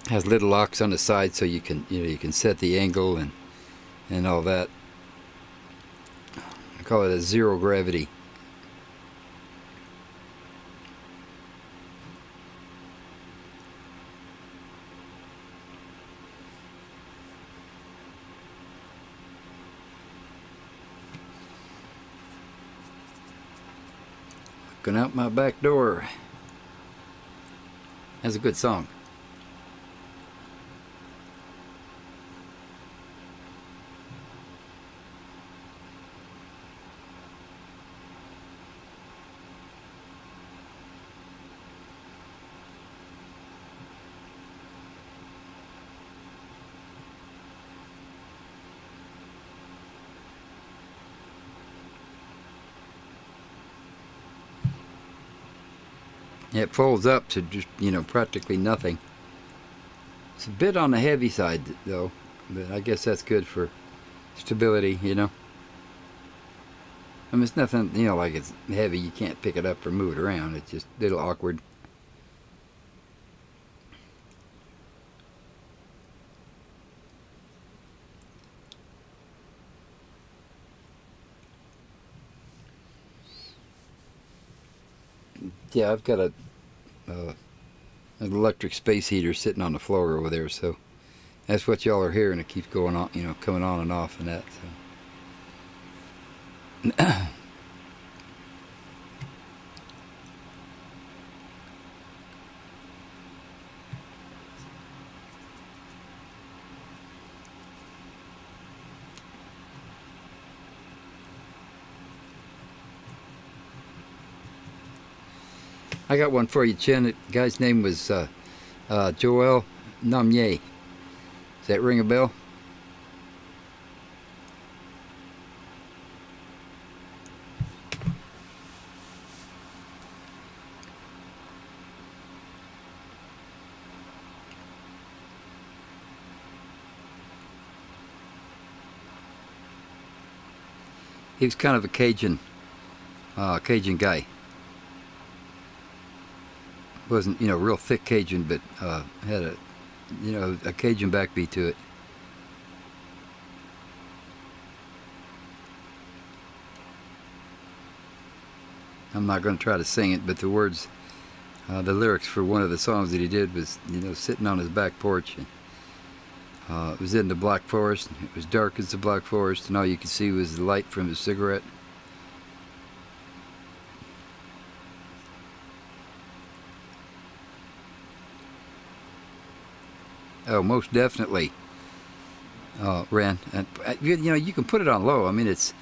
Has little locks on the side so you can set the angle and all that. I call it a zero gravity. Looking out my back door. That's a good song. It folds up to just, practically nothing. It's a bit on the heavy side, though, but I guess that's good for stability, I mean, it's nothing, like it's heavy, you can't pick it up or move it around. It's just a little awkward. Yeah, I've got an electric space heater sitting on the floor over there, so that's what y'all are hearing. It keeps going on, coming on and off and that. So. I got one for you, Chin. The guy's name was Joel Namye. Does that ring a bell? He was kind of a Cajun guy. Wasn't real thick Cajun, but had a Cajun backbeat to it. I'm not going to try to sing it, but the words, the lyrics for one of the songs that he did was, sitting on his back porch. And, it was in the Black Forest. It was dark as the Black Forest, and all you could see was the light from his cigarette. Oh, most definitely, Ren. And you can put it on low. I mean, it'd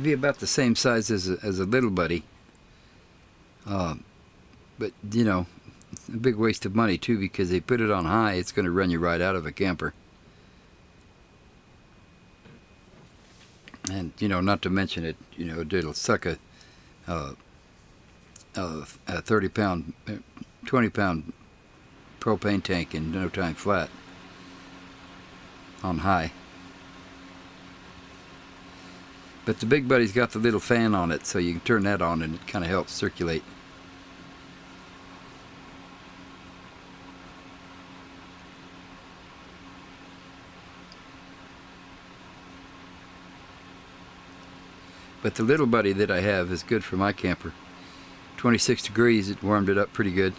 be about the same size as a little buddy. But it's a big waste of money too, because they put it on high. It's going to run you right out of a camper. And not to mention it, it'll suck uh, a 30-pound, 20-pound propane tank in no time flat on high. But the big buddy's got the little fan on it, so you can turn that on and it kind of helps circulate. But the little buddy that I have is good for my camper. 26 degrees, it warmed it up pretty good.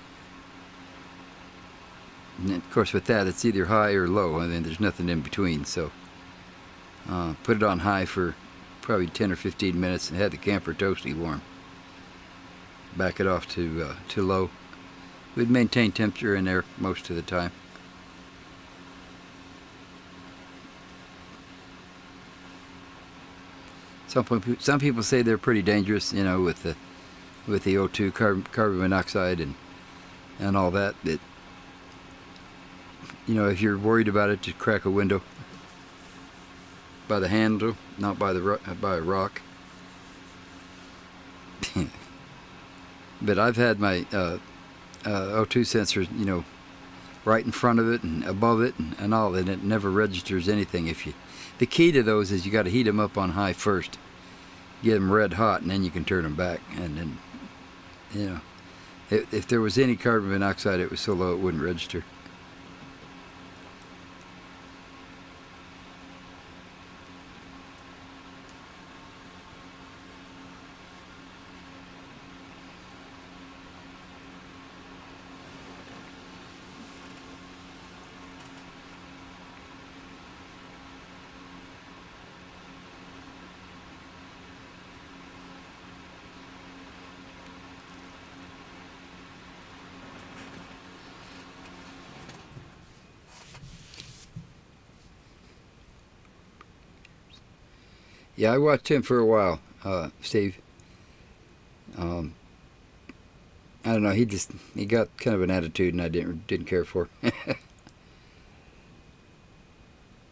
And of course with that it's either high or low, and then there's nothing in between, so put it on high for probably 10 or 15 minutes and had the camper toasty warm. Back it off to low. We'd maintain temperature in there most of the time. Some people say they're pretty dangerous, with the O2 carbon monoxide and all that. If you're worried about it, just crack a window by the handle, not by a rock. But I've had my O2 sensors, right in front of it and above it and all, and it never registers anything. The key to those is you got to heat them up on high first, get them red hot, and then you can turn them back. And then, if there was any carbon monoxide, it was so low it wouldn't register. Yeah, I watched him for a while, Steve. I don't know. He got kind of an attitude, and I didn't care for.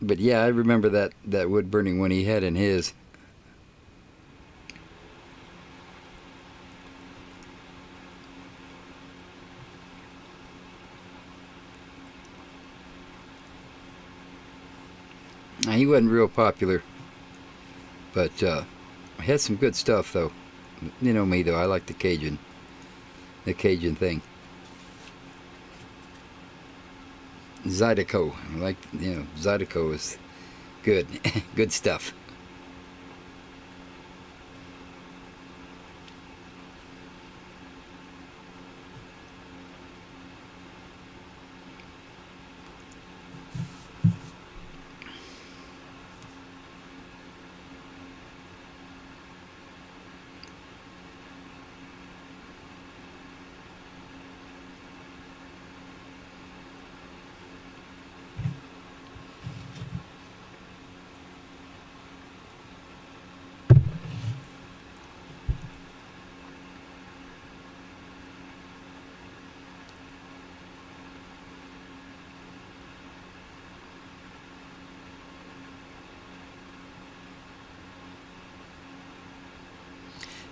But yeah, I remember that wood burning one he had in his. Now, he wasn't real popular, but he had some good stuff though. You know me though, I like the Cajun thing. Zydeco, Zydeco is good, good stuff.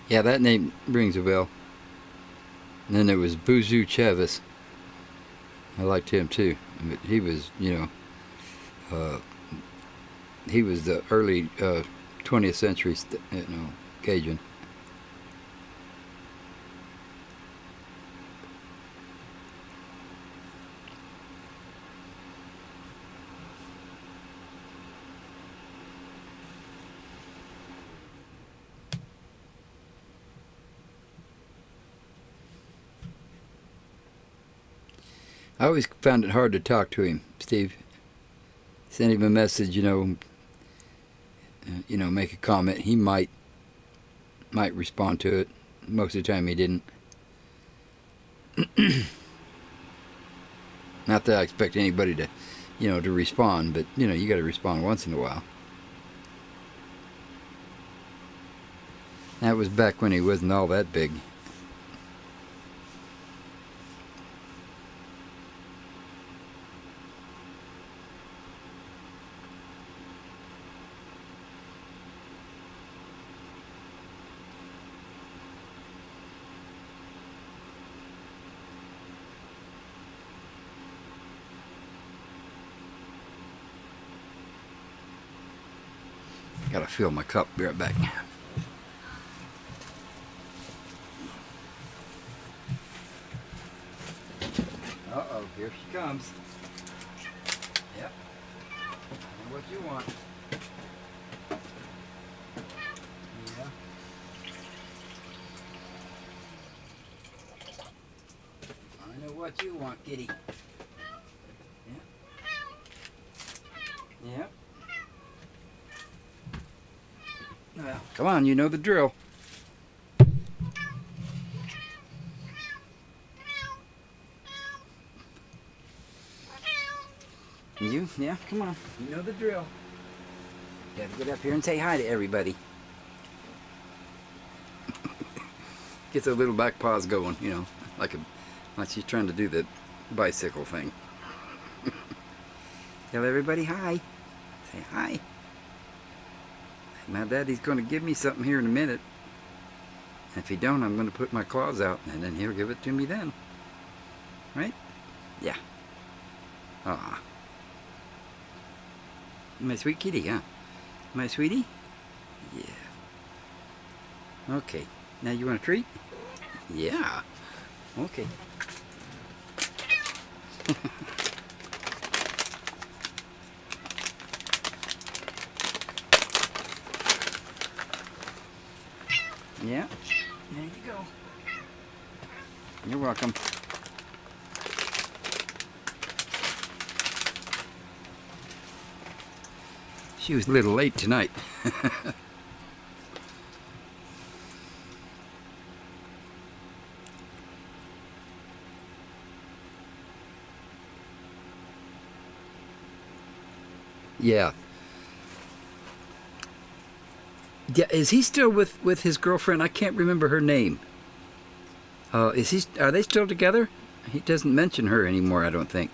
Yeah, that name rings a bell. And then there was Buzu Chavis. I liked him too. But he was, he was the early 20th century, Cajun. I always found it hard to talk to him, Steve. Send him a message, make a comment. He might respond to it. Most of the time, he didn't. Not that I expect anybody to, to respond, but you got to respond once in a while. That was back when he wasn't all that big. Gotta fill my cup. Be right back. Uh-oh, here she comes. Yep. I know what you want. Yeah. I know what you want, kitty. Yeah. Yep. Well, come on, you know the drill. Yeah, come on. You know the drill. You gotta get up here and say hi to everybody. Gets her little back paws going, you know, like she's trying to do the bicycle thing. Tell everybody hi. Say hi. My daddy's gonna give me something here in a minute. If he don't, I'm gonna put my claws out and then he'll give it to me then. Right? Yeah. Aw. My sweet kitty, huh? My sweetie? Yeah. Okay. Now you want a treat? Yeah. Okay. Yeah. There you go. You're welcome. She was a little late tonight. Yeah. Yeah. Is he still with his girlfriend? I can't remember her name. Is he? Are they still together? He doesn't mention her anymore, I don't think.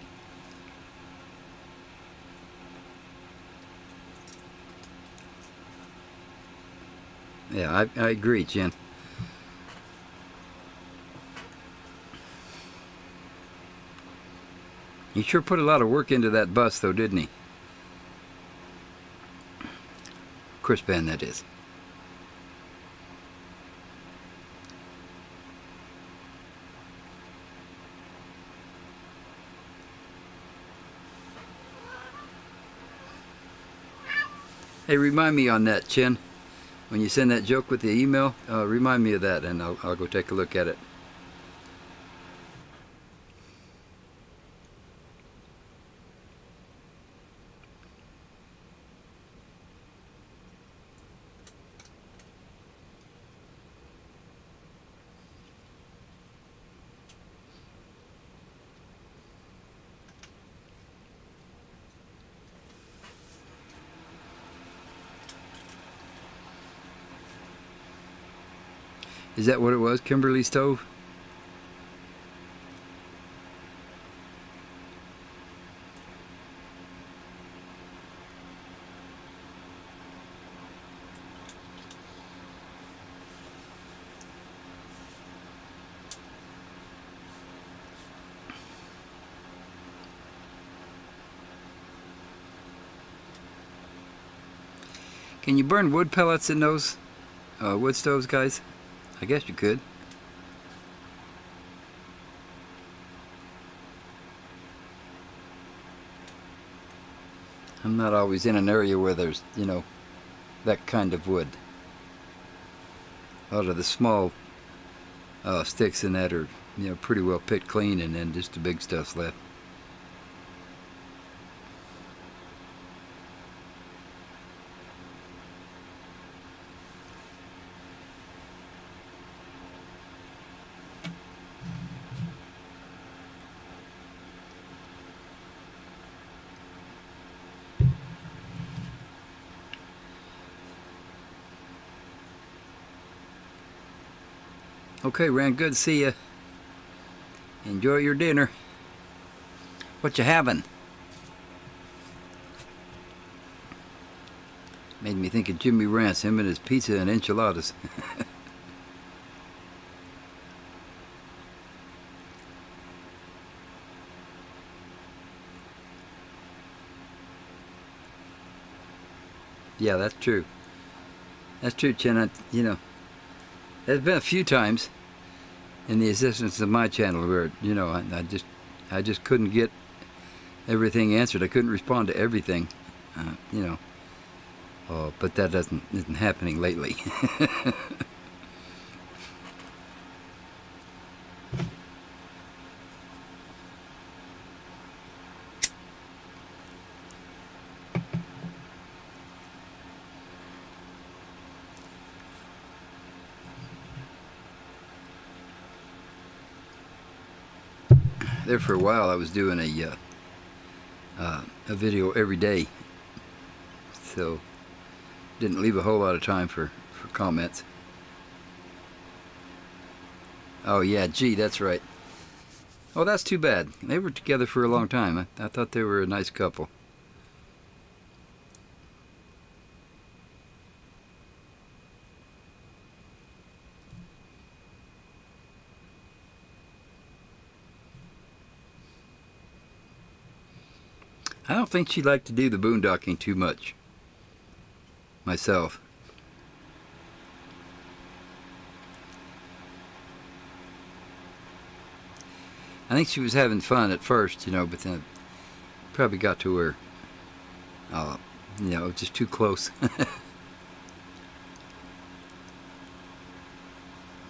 Yeah, I agree, Jen. He sure put a lot of work into that bus, though, didn't he? Chris Ben, that is. Hey, remind me on that, Chen. When you send that joke with the email, remind me of that, and I'll go take a look at it. Is that what it was, Kimberly Stove? Can you burn wood pellets in those wood stoves, guys? I guess you could. I'm not always in an area where there's, that kind of wood. A lot of the small sticks in that are, pretty well picked clean, and then just the big stuff's left. Okay, Ran, good to see you. Enjoy your dinner. What you having? Made me think of Jimmy Rance, him and his pizza and enchiladas. Yeah, that's true. That's true, Chen. You know, there's been a few times in the existence of my channel where, you know, I just couldn't get everything answered. I couldn't respond to everything, you know. But that isn't happening lately. There for a while, I was doing a video every day, so didn't leave a whole lot of time for comments. Oh yeah, gee, that's right. Oh, that's too bad. They were together for a long time. I thought they were a nice couple. I don't think she liked to do the boondocking too much, myself. I think she was having fun at first, you know, but then it probably got to her, you know, just too close.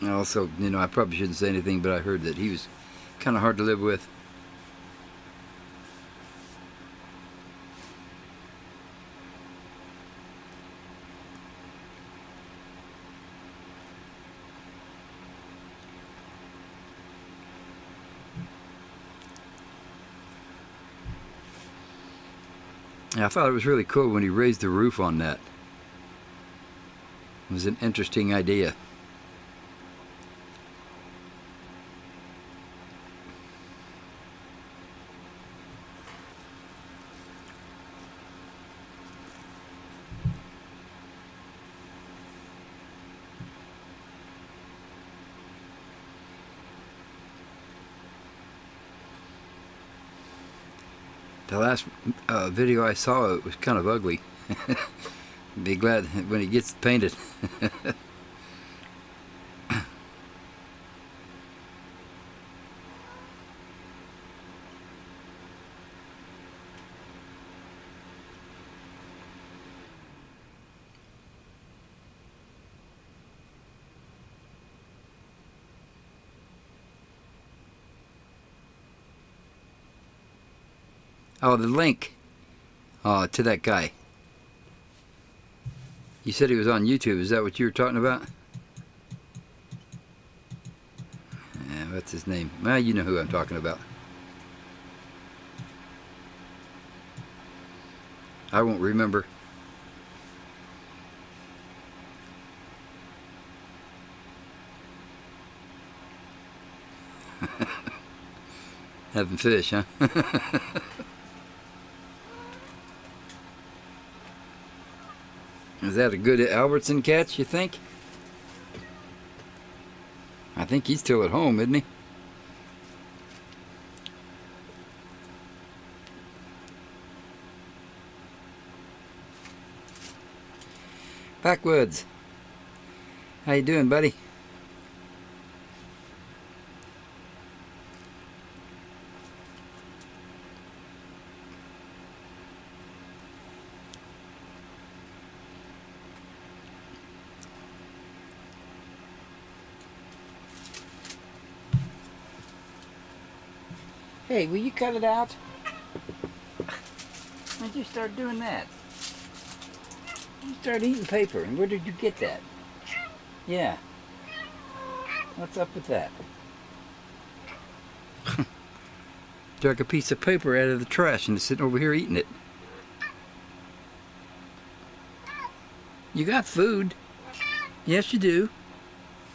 And also, you know, I probably shouldn't say anything, but I heard that he was kind of hard to live with. And I thought it was really cool when he raised the roof on that. It was an interesting idea. The last video I saw, it was kind of ugly. Be glad when it gets painted. Oh, the link to that guy. You said he was on YouTube. Is that what you were talking about? Yeah, what's his name? Well, you know who I'm talking about. I won't remember. Having fish, huh? Is that a good Albertson catch, you think? I think he's still at home, isn't he? Backwoods. How you doing, buddy? Hey, will you cut it out? Why'd you start doing that? You started eating paper, and where did you get that? Yeah. What's up with that? Took a piece of paper out of the trash and is sitting over here eating it. You got food. Yes, you do.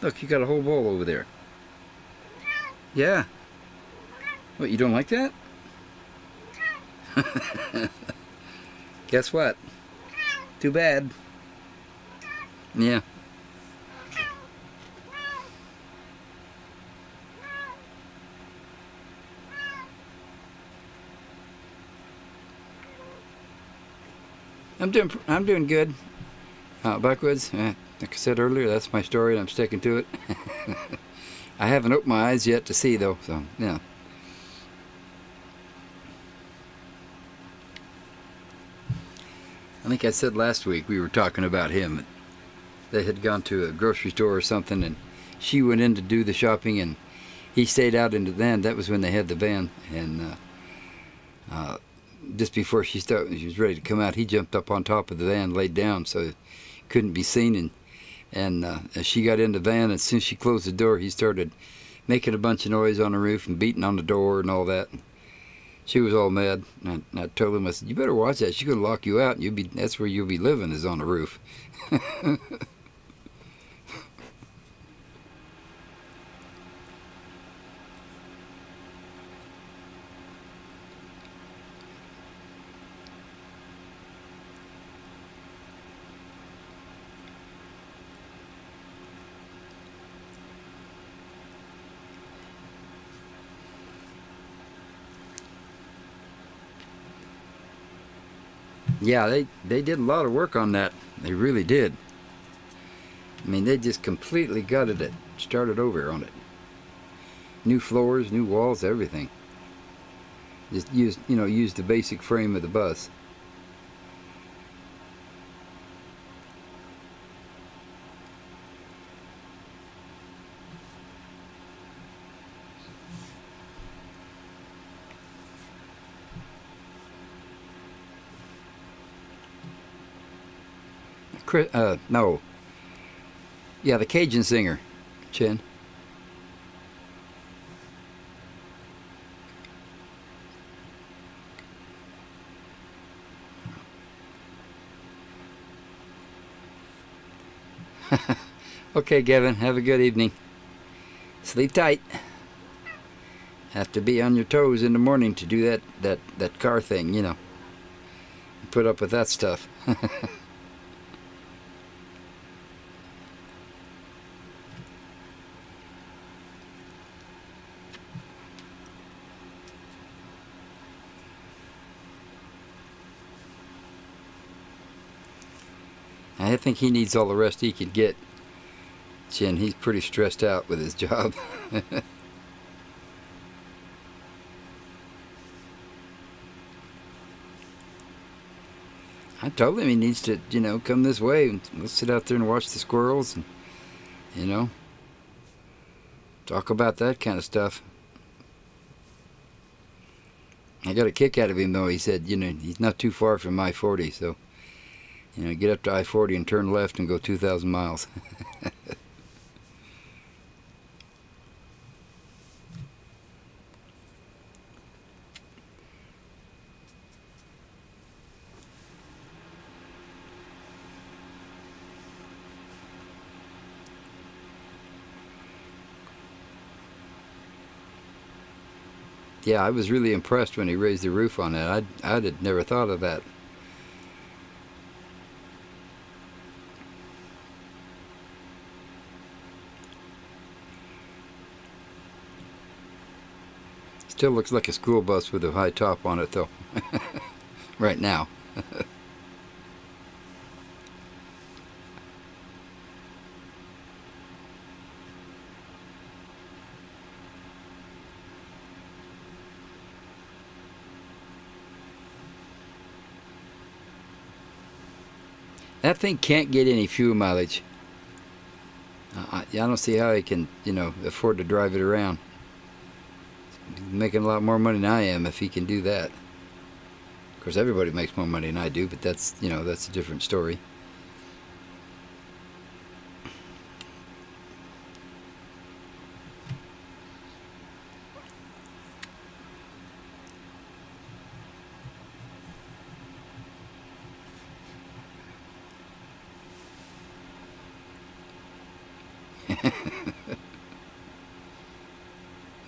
Look, you got a whole bowl over there. Yeah. What, you don't like that? Guess what? Too bad. Yeah. I'm doing good. Backwoods, like I said earlier, that's my story and I'm sticking to it. I haven't opened my eyes yet to see though, so yeah. I think I said last week we were talking about him. They had gone to a grocery store or something and she went in to do the shopping and he stayed out in the van. That was when they had the van, and just before she was ready to come out, he jumped up on top of the van, laid down so he couldn't be seen, and as she got in the van, as soon as she closed the door, he started making a bunch of noise on the roof and beating on the door and all that. She was all mad, and I told him, I said, "You better watch that. She's gonna lock you out. And that's where you'll be living, is on the roof." Yeah, they did a lot of work on that. They really did. I mean, they just completely gutted it, started over on it. New floors, new walls, everything. Just used the basic frame of the bus. No. Yeah, the Cajun singer, Chin. Okay, Gavin, have a good evening. Sleep tight. Have to be on your toes in the morning to do that car thing, Put up with that stuff. I think he needs all the rest he could get. Chin, he's pretty stressed out with his job. I told him he needs to, come this way and let's sit out there and watch the squirrels and, talk about that kind of stuff. I got a kick out of him though. He said, he's not too far from I-40, so, get up to I-40 and turn left and go 2,000 miles. Yeah, I was really impressed when he raised the roof on that. I'd had never thought of that. Still looks like a school bus with a high top on it, though. Right now. That thing can't get any fuel mileage. I don't see how he can, afford to drive it around. He's making a lot more money than I am if he can do that. Of course, everybody makes more money than I do, but that's a different story.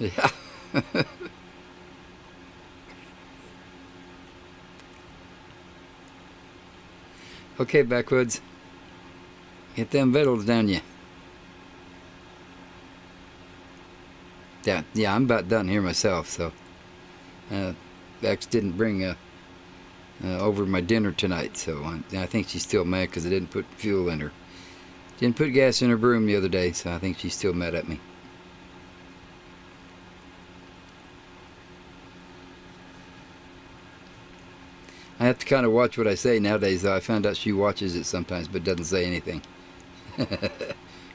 Yeah. Okay, Backwoods. Get them victuals down you. Yeah, I'm about done here myself, so Bex didn't bring over my dinner tonight. So I think she's still mad because I didn't put fuel in her. Didn't put gas in her broom the other day, so I think she's still mad at me. I have to kind of watch what I say nowadays, though. I found out she watches it sometimes but doesn't say anything.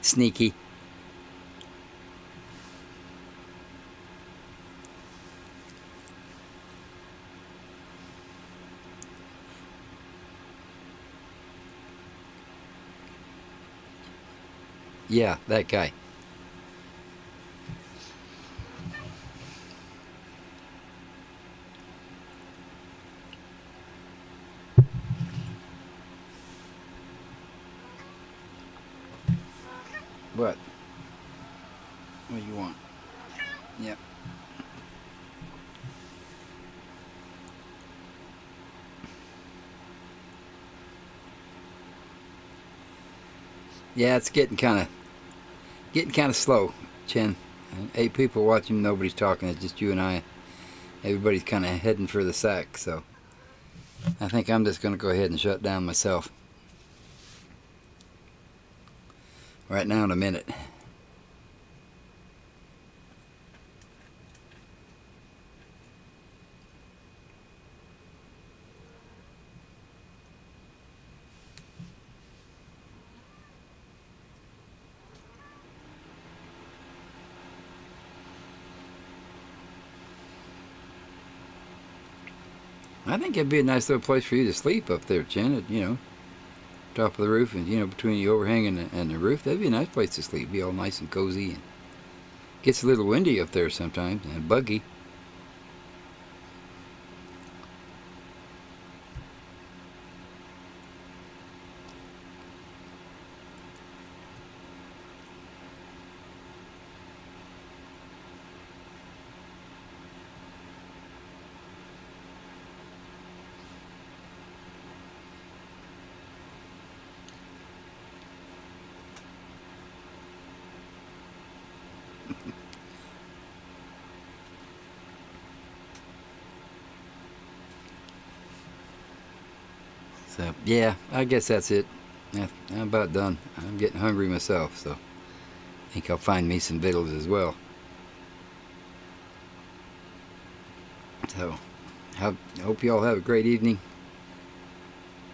Sneaky. Yeah, that guy. What? What do you want? Yep. Yeah, it's getting kind of slow, Chen. 8 people watching, nobody's talking. It's just you and I. Everybody's kind of heading for the sack, so I think I'm just going to go ahead and shut down myself right now in a minute. I think it'd be a nice little place for you to sleep up there, Chen. Top of the roof, and between the overhang and the roof, that'd be a nice place to sleep. Be all nice and cozy, and gets a little windy up there sometimes and buggy. So yeah, I guess that's it. Yeah, I'm about done. I'm getting hungry myself, so I think I'll find me some victuals as well. So I hope you all have a great evening.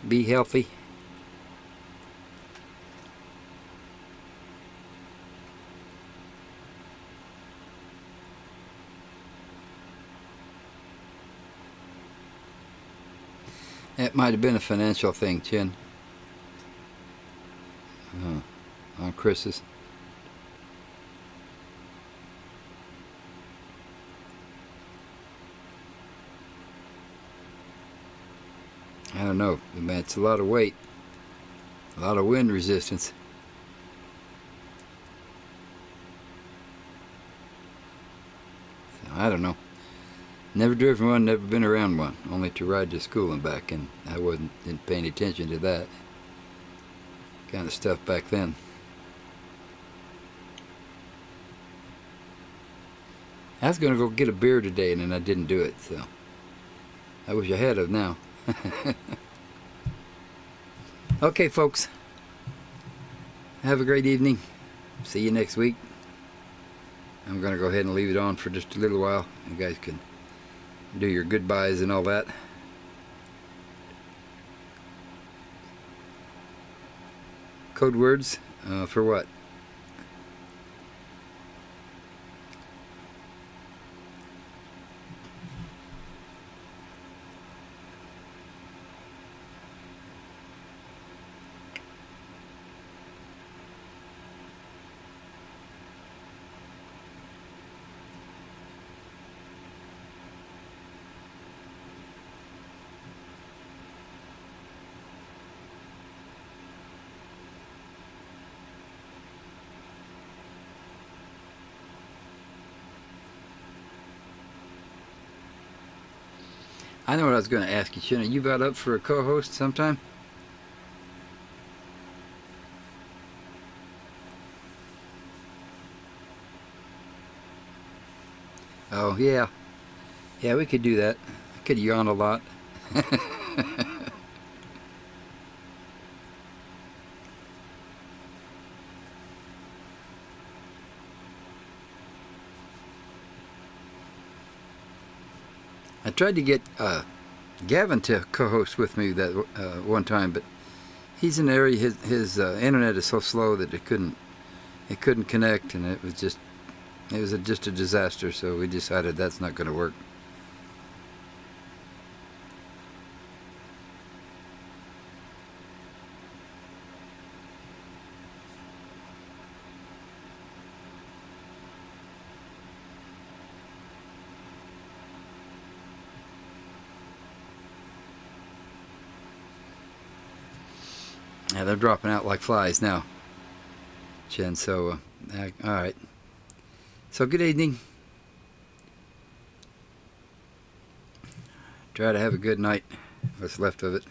Be healthy. That might have been a financial thing, Chen. On Chris's. I don't know. It's a lot of weight. A lot of wind resistance. So, I don't know. Never driven one, never been around one. Only to ride to school and back, and I didn't pay any attention to that kind of stuff back then. I was going to go get a beer today, and then I didn't do it, so I wish I had of now. Okay, folks. Have a great evening. See you next week. I'm going to go ahead and leave it on for just a little while. You guys can do your goodbyes and all that. Code words for what? I know what I was going to ask you, Shannon. You about up for a co-host sometime? Oh, yeah. Yeah, we could do that. I could yawn a lot. I tried to get Gavin to co-host with me that one time, but he's in an area. His internet is so slow that it couldn't connect, and it was just a disaster. So we decided that's not going to work. Yeah, they're dropping out like flies now, Jen. So, all right. So, good evening. Try to have a good night. What's left of it.